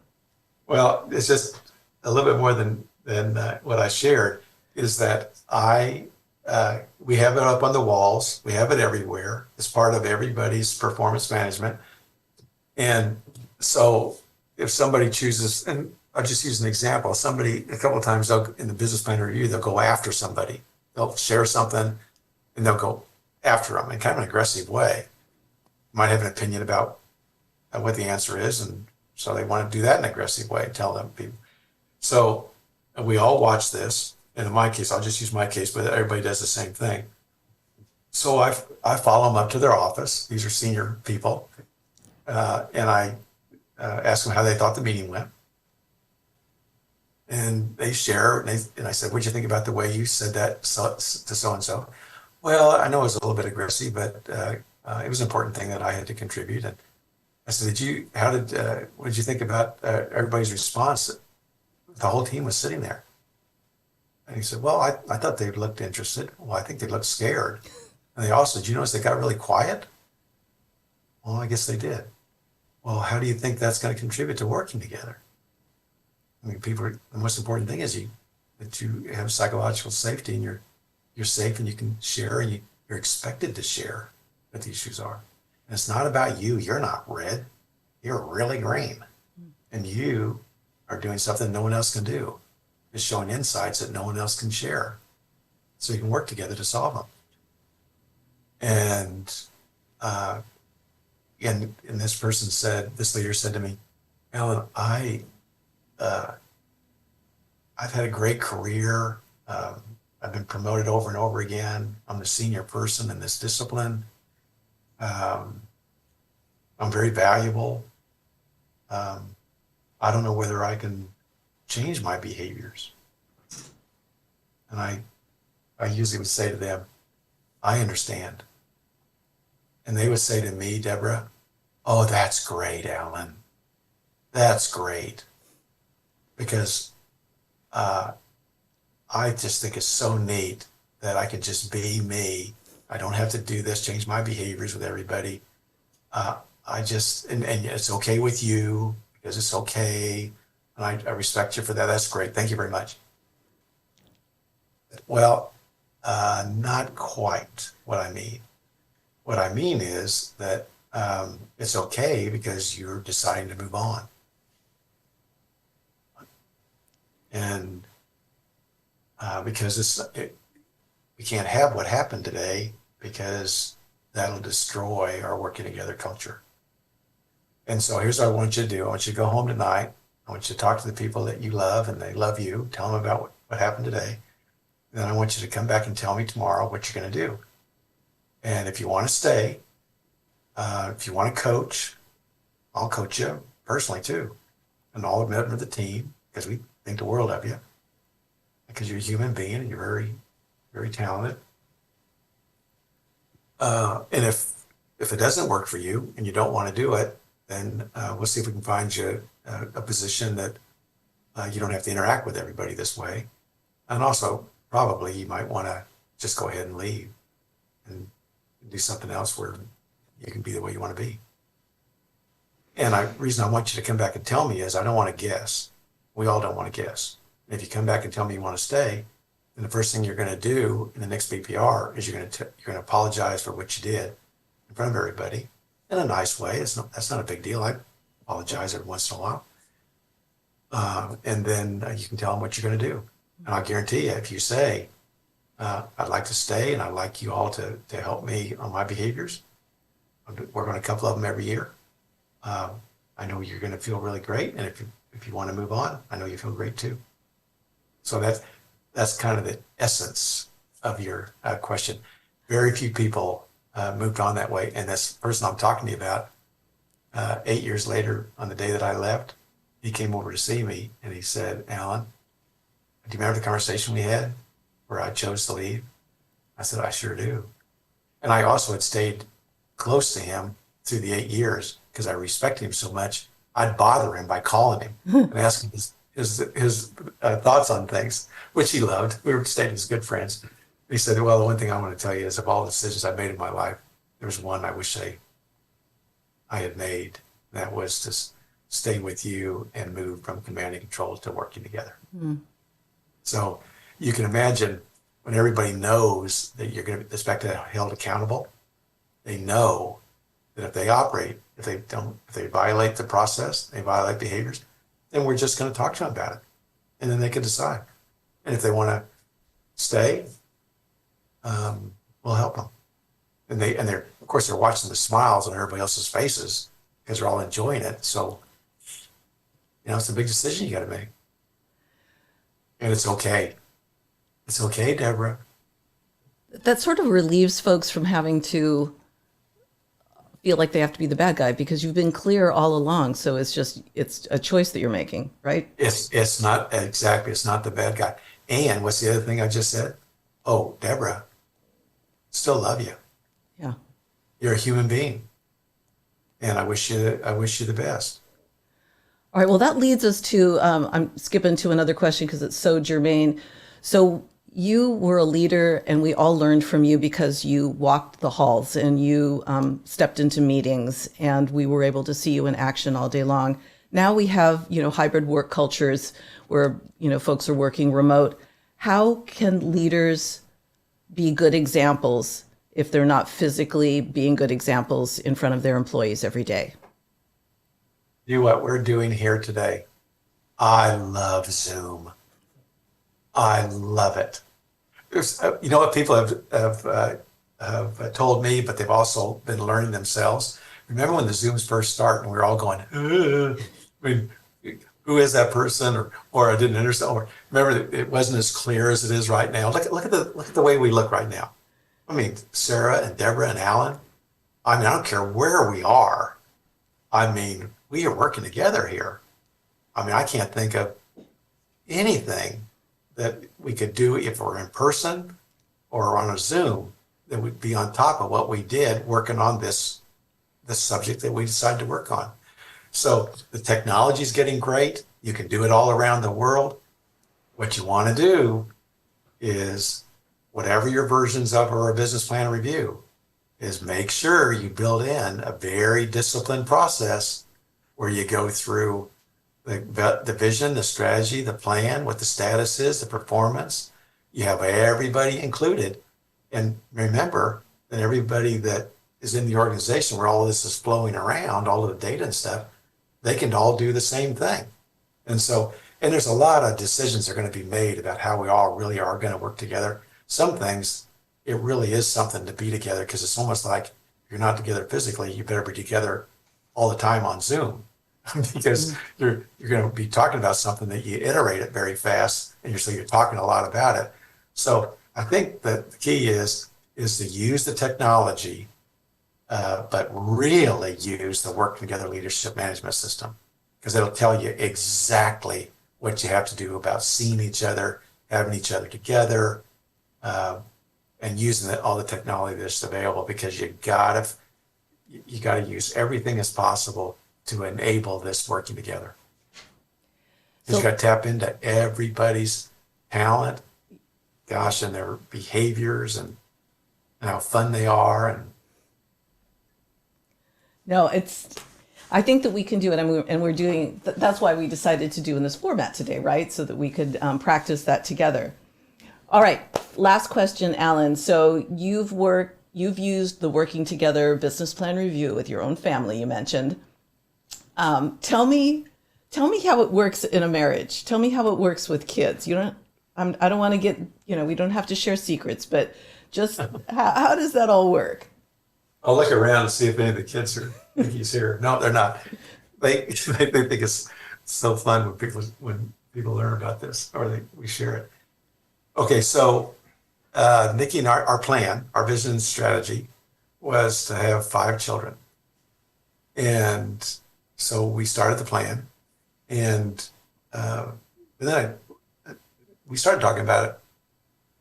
Well, it's just a little bit more than what I shared, is that we have it up on the walls. We have it everywhere. It's part of everybody's performance management. And so if somebody chooses, and I'll just use an example, somebody, a couple of times in the business plan review, they'll go after somebody. They'll share something and they'll go after them in kind of an aggressive way. Might have an opinion about what the answer is, and so they want to do that in an aggressive way, tell them people. So we all watch this. And in my case, I'll just use my case, but everybody does the same thing. So I follow them up to their office. These are senior people. And I ask them how they thought the meeting went. And they share, and I said, what'd you think about the way you said that to so-and-so? Well, I know it was a little bit aggressive, but it was an important thing that I had to contribute. And I said, what did you think about everybody's response? The whole team was sitting there. And he said, well, I thought they looked interested. Well, I think they looked scared. And they also, did you notice they got really quiet? Well, I guess they did. Well, how do you think that's going to contribute to working together? I mean, the most important thing is that you have psychological safety, and you're safe, and you can share, and you're expected to share what the issues are. And it's not about you. You're not red. You're really green. And you are doing something no one else can do. It's showing insights that no one else can share. So you can work together to solve them. And this leader said to me, Alan, I've had a great career. I've been promoted over and over again. I'm the senior person in this discipline. I'm very valuable. I don't know whether I can change my behaviors. And I usually would say to them, I understand. And they would say to me, Deborah, oh, that's great, Alan. That's great. Because I just think it's so neat that I can just be me. I don't have to do this, change my behaviors with everybody. And it's okay with you because it's okay. And I respect you for that. That's great. Thank you very much. Well, not quite what I mean. What I mean is that it's okay because you're deciding to move on. And because we can't have what happened today because that'll destroy our working together culture. And so here's what I want you to do. I want you to go home tonight. I want you to talk to the people that you love and they love you. Tell them about what happened today. then I want you to come back and tell me tomorrow what you're going to do. And if you want to stay, if you want to coach, I'll coach you personally too. And I'll admit to the team because we think the world of you because you're a human being and you're very, very talented. And if it doesn't work for you and you don't want to do it, then we'll see if we can find you a position that you don't have to interact with everybody this way. And also, probably you might want to just go ahead and leave and do something else where you can be the way you want to be. And the reason I want you to come back and tell me is I don't want to guess. We all don't want to guess. And if you come back and tell me you want to stay, then the first thing you're going to do in the next BPR is you're going to apologize for what you did in front of everybody in a nice way. That's not a big deal. I apologize every once in a while. And then you can tell them what you're going to do. And I'll guarantee you, if you say, I'd like to stay and I'd like you all to help me on my behaviors, work on a couple of them every year. I know you're going to feel really great. And if you want to move on, I know you feel great too. So that's kind of the essence of your question. Very few people moved on that way. And this person I'm talking to you about, 8 years later, on the day that I left, he came over to see me and he said, Alan, do you remember the conversation we had where I chose to leave? I said, I sure do. And I also had stayed close to him through the 8 years because I respected him so much. I'd bother him by calling him and asking his thoughts on things, which he loved. We were staying as good friends. He said, well, the one thing I want to tell you is of all the decisions I made in my life, there was one I wish I had made. That was to stay with you and move from command and control to working together. Mm. So you can imagine when everybody knows that you're going to be expected to be held accountable, they know that if they operate, if they violate the process, they violate behaviors, then we're just going to talk to them about it. And then they can decide. And if they want to stay, we'll help them. And they're, of course, they're watching the smiles on everybody else's faces because they're all enjoying it. So, it's a big decision you got to make. And it's okay. It's okay, Deborah. That sort of relieves folks from having to feel like they have to be the bad guy because you've been clear all along. So it's a choice that you're making, right? It's not exactly. It's not the bad guy. And what's the other thing I just said? Oh, Deborah, still love you. Yeah. You're a human being. And I wish you the best. All right. Well, that leads us to, I'm skipping to another question because it's so germane. So you were a leader and we all learned from you because you walked the halls and you stepped into meetings and we were able to see you in action all day long. Now we have, hybrid work cultures where, folks are working remote. How can leaders be good examples if they're not physically being good examples in front of their employees every day? Do what we're doing here today. I love Zoom. I love it. There's, what people have told me, but they've also been learning themselves. Remember when the Zooms first started and we were all going, who is that person? Or I didn't understand. Or remember, it wasn't as clear as it is right now. Look at the way we look right now. I mean, Sarah and Deborah and Alan. I don't care where we are. We are working together here. I can't think of anything that we could do if we're in person or on a Zoom that would be on top of what we did working on this subject that we decided to work on. So the technology is getting great. You can do it all around the world. What you want to do is whatever your versions of or a business plan review is make sure you build in a very disciplined process where you go through the vision, the strategy, the plan, what the status is, the performance. You have everybody included. And remember that everybody that is in the organization where all of this is flowing around, all of the data and stuff, they can all do the same thing. And there's a lot of decisions that are going to be made about how we all really are going to work together. Some things, it really is something to be together because it's almost like if you're not together physically, you better be together all the time on Zoom. Because you're going to be talking about something that you iterate it very fast, and you're talking a lot about it. So I think that the key is to use the technology, but really use the work together leadership management system, because it'll tell you exactly what you have to do about seeing each other, having each other together, and using all the technology that's available, because you gotta use everything as possible to enable this working together. Because you got to tap into everybody's talent, gosh, and their behaviors and how fun they are. And No, I think that we can do it, and we're doing. That's why we decided to do in this format today, right? So that we could practice that together. All right, last question, Alan. So you've used the working together business plan review with your own family. You mentioned. Tell me how it works in a marriage. Tell me how it works with kids. I don't want to get. We don't have to share secrets, but just how does that all work? I'll look around and see if any of the kids are think he's here. No, they're not. They think it's so fun when people learn about this, or we share it. Okay, so Nikki and our plan, our vision and strategy was to have 5 children. And so we started the plan, and then we started talking about it,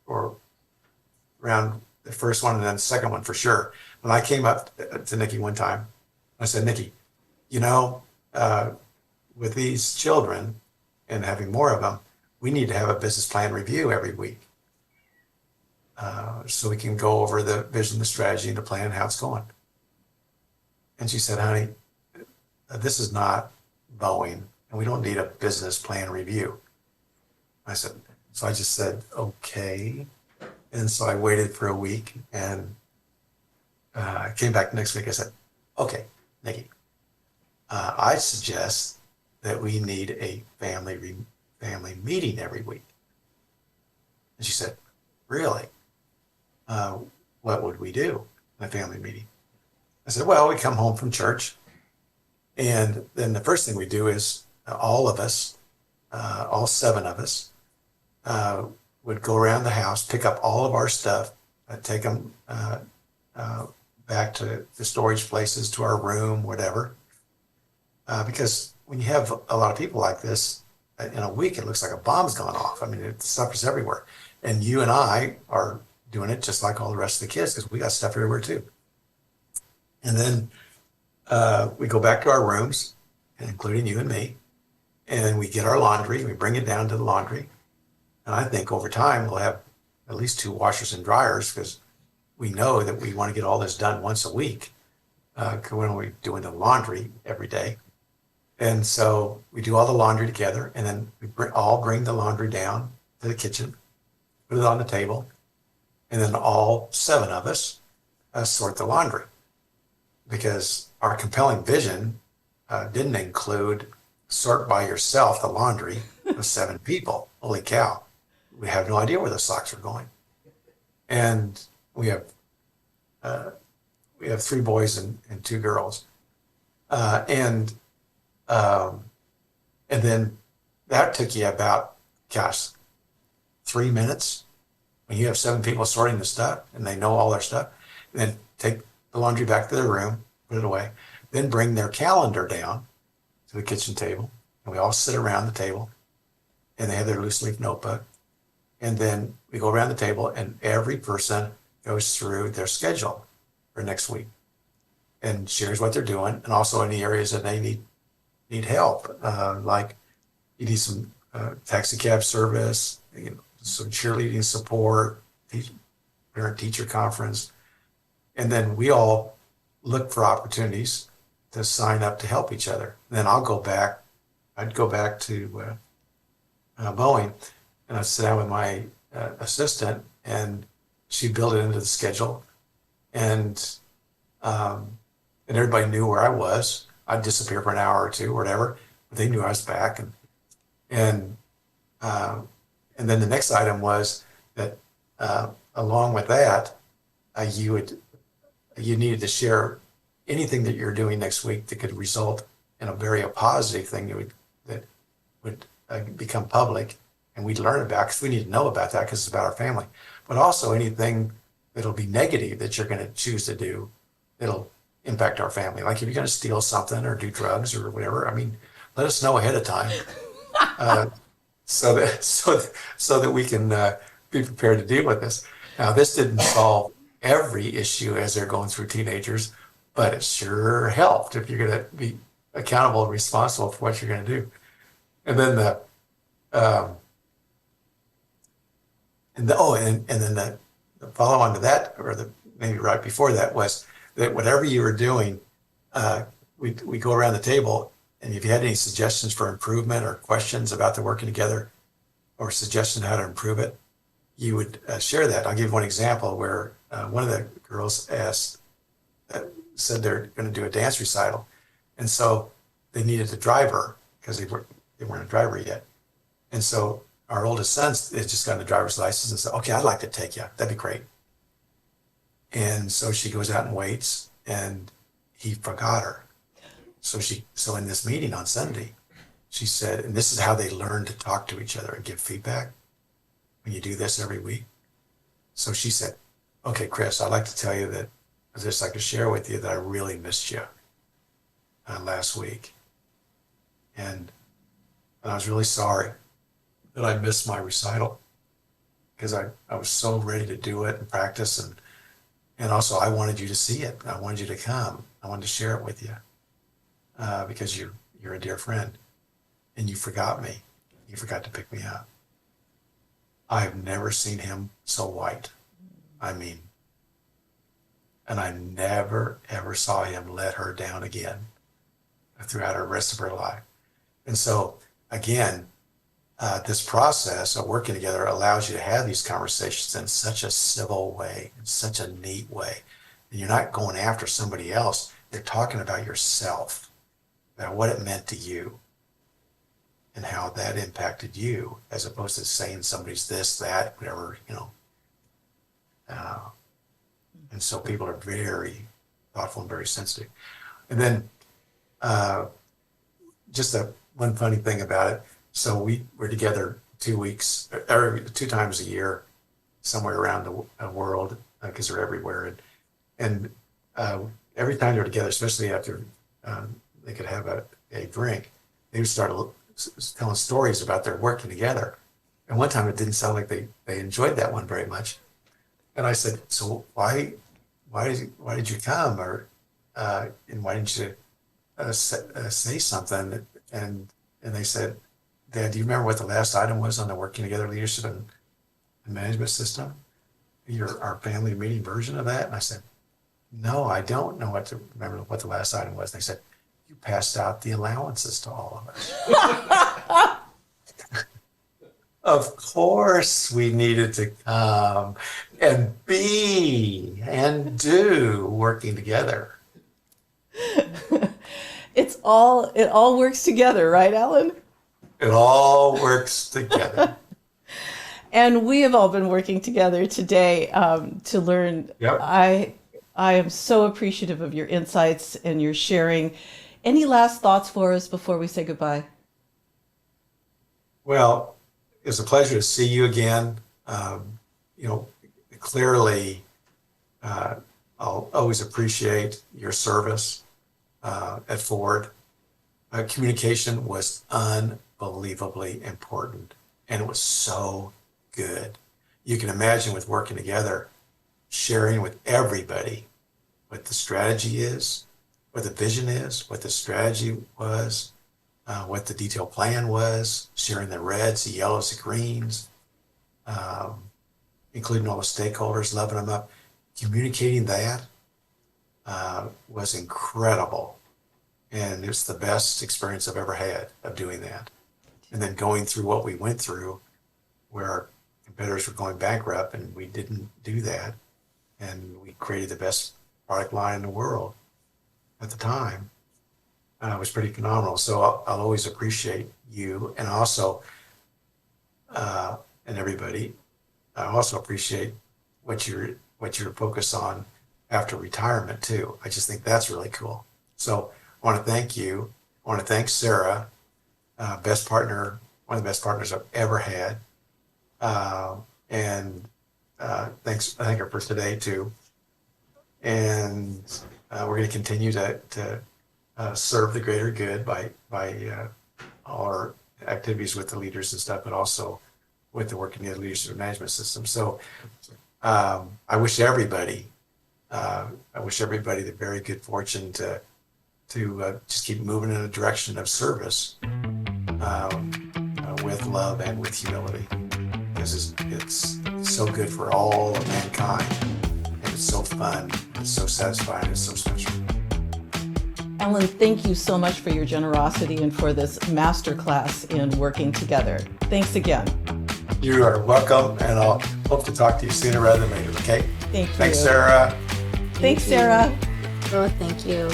or around the first one and then the second one for sure. When I came up to Nikki one time, I said, Nikki, with these children and having more of them, we need to have a business plan review every week, so we can go over the vision, the strategy, and the plan, how it's going. And she said, honey, this is not Boeing, and we don't need a business plan review. So I just said, okay. And so I waited for a week, and I came back next week. I said, okay, Nikki, I suggest that we need a family meeting every week. And she said, really? What would we do in a family meeting? I said, well, we come home from church, and then the first thing we do is all of us, all 7 of us, would go around the house, pick up all of our stuff, take them back to the storage places, to our room, whatever. Because when you have a lot of people like this, in a week, it looks like a bomb's gone off. I mean, stuff is everywhere. And you and I are doing it just like all the rest of the kids, because we got stuff everywhere too. And then we go back to our rooms, including you and me, and we get our laundry, we bring it down to the laundry. And I think over time, we'll have at least 2 washers and dryers, because we know that we want to get all this done once a week, when we're doing the laundry every day. And so we do all the laundry together, and then we all bring the laundry down to the kitchen, put it on the table, and then all 7 of us sort the laundry. Because our compelling vision didn't include sort by yourself the laundry of 7 people. Holy cow. We have no idea where the socks are going. And we have 3 boys and 2 girls. And then that took you about, 3 minutes. When you have 7 people sorting the stuff and they know all their stuff, and then take the laundry back to their room, put it away, then bring their calendar down to the kitchen table, and we all sit around the table, and they have their loose leaf notebook. And then we go around the table, and every person goes through their schedule for next week and shares what they're doing, and also any areas that they need help, like you need some taxi cab service, some cheerleading support, parent-teacher conference. And then we all look for opportunities to sign up to help each other. And then I'd go back to Boeing, and I'd sit down with my assistant, and she'd build it into the schedule. And everybody knew where I was. I'd disappear for an hour or 2 or whatever, but they knew I was back. And then the next item was that along with that, you needed to share anything that you're doing next week that could result in a positive thing that would become public, and we learn about, because we need to know about that because it's about our family. But also anything that'll be negative that you're going to choose to do, it'll impact our family. Like if you're going to steal something or do drugs or whatever, I mean, let us know ahead of time, so that we can be prepared to deal with this. Now, this didn't solve every issue as they're going through teenagers, but it sure helped if you're going to be accountable and responsible for what you're going to do. And then um, the follow on to that, or maybe right before that, was that whatever you were doing, we go around the table, and if you had any suggestions for improvement or questions about the working together, or suggestions how to improve it, you would share that. I'll give one example where one of the girls said they're going to do a dance recital, and so they needed a driver because they weren't a driver yet. And so our oldest son has just gotten a driver's license and said, "Okay, I'd like to take you. That'd be great." And so she goes out and waits, and he forgot her. So in this meeting on Sunday, she said, and this is how they learn to talk to each other and give feedback when you do this every week. So she said, "Okay, Chris, I'd like to tell you that I'd just like to share with you that I really missed you last week. And I was really sorry that I missed my recital because I was so ready to do it and practice. And also I wanted you to see it. I wanted you to come. I wanted to share it with you because you're a dear friend, and you forgot me. You forgot to pick me up." I've never seen him so white. I mean, and I never, ever saw him let her down again throughout the rest of her life. And so, again, this process of working together allows you to have these conversations in such a civil way, in such a neat way. And you're not going after somebody else. You're talking about yourself, about what it meant to you and how that impacted you, as opposed to saying somebody's this, that, whatever, and so people are very thoughtful and very sensitive. And then just one funny thing about it. So we're together 2 weeks, or 2 times a year, somewhere around the world, because they're everywhere. And every time they're together, especially after they could have a drink, they would start telling stories about their working together. And one time it didn't sound like they enjoyed that one very much. And I said, "So why did you come, or and why didn't you say something?" And they said, "Dad, do you remember what the last item was on the working together leadership and management system? Our family meeting version of that?" And I said, "No, I don't know remember what the last item was." And they said, "You passed out the allowances to all of us." Of course we needed to come and be and do working together. It all works together, right, Alan? It all works together. And we have all been working together today to learn. Yep. I am so appreciative of your insights and your sharing. Any last thoughts for us before we say goodbye? Well, it's a pleasure to see you again. Clearly, I'll always appreciate your service at Ford. Communication was unbelievably important, and it was so good. You can imagine with working together, sharing with everybody what the strategy is, what the vision is, what the strategy was, what the detailed plan was, sharing the reds, the yellows, the greens, including all the stakeholders, loving them up. Communicating that was incredible. And it was the best experience I've ever had of doing that. And then going through what we went through, where our competitors were going bankrupt, and we didn't do that. And we created the best product line in the world at the time. It was pretty phenomenal. So I'll always appreciate you, and also, and everybody. I also appreciate what you're focused on after retirement too. I just think that's really cool. So I want to thank you. I want to thank Sarah, one of the best partners I've ever had. And thanks, I think, for today too. And we're going to continue to serve the greater good by all our activities with the leaders and stuff, but also with the working in the leadership management system. So I wish everybody the very good fortune to just keep moving in a direction of service with love and with humility, because it's so good for all of mankind, and it's so fun, it's so satisfying, it's so special. Alan, thank you so much for your generosity and for this masterclass in working together. Thanks again. You are welcome, and I'll hope to talk to you sooner rather than later, okay? Thank you. Thanks, Sarah. Thanks, Sarah. Oh, thank you.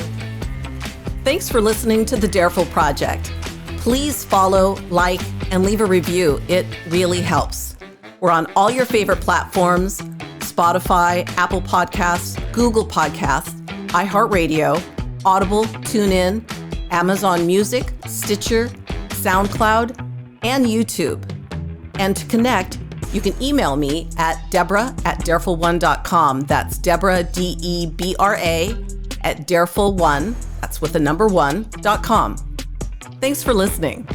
Thanks for listening to the Dareful Project. Please follow, like, and leave a review. It really helps. We're on all your favorite platforms: Spotify, Apple Podcasts, Google Podcasts, iHeartRadio, Audible, TuneIn, Amazon Music, Stitcher, SoundCloud, and YouTube. And to connect, you can email me at Deborah@dareful1.com. That's Deborah, Debra, at dareful1, that's with the number 1.com. Thanks for listening.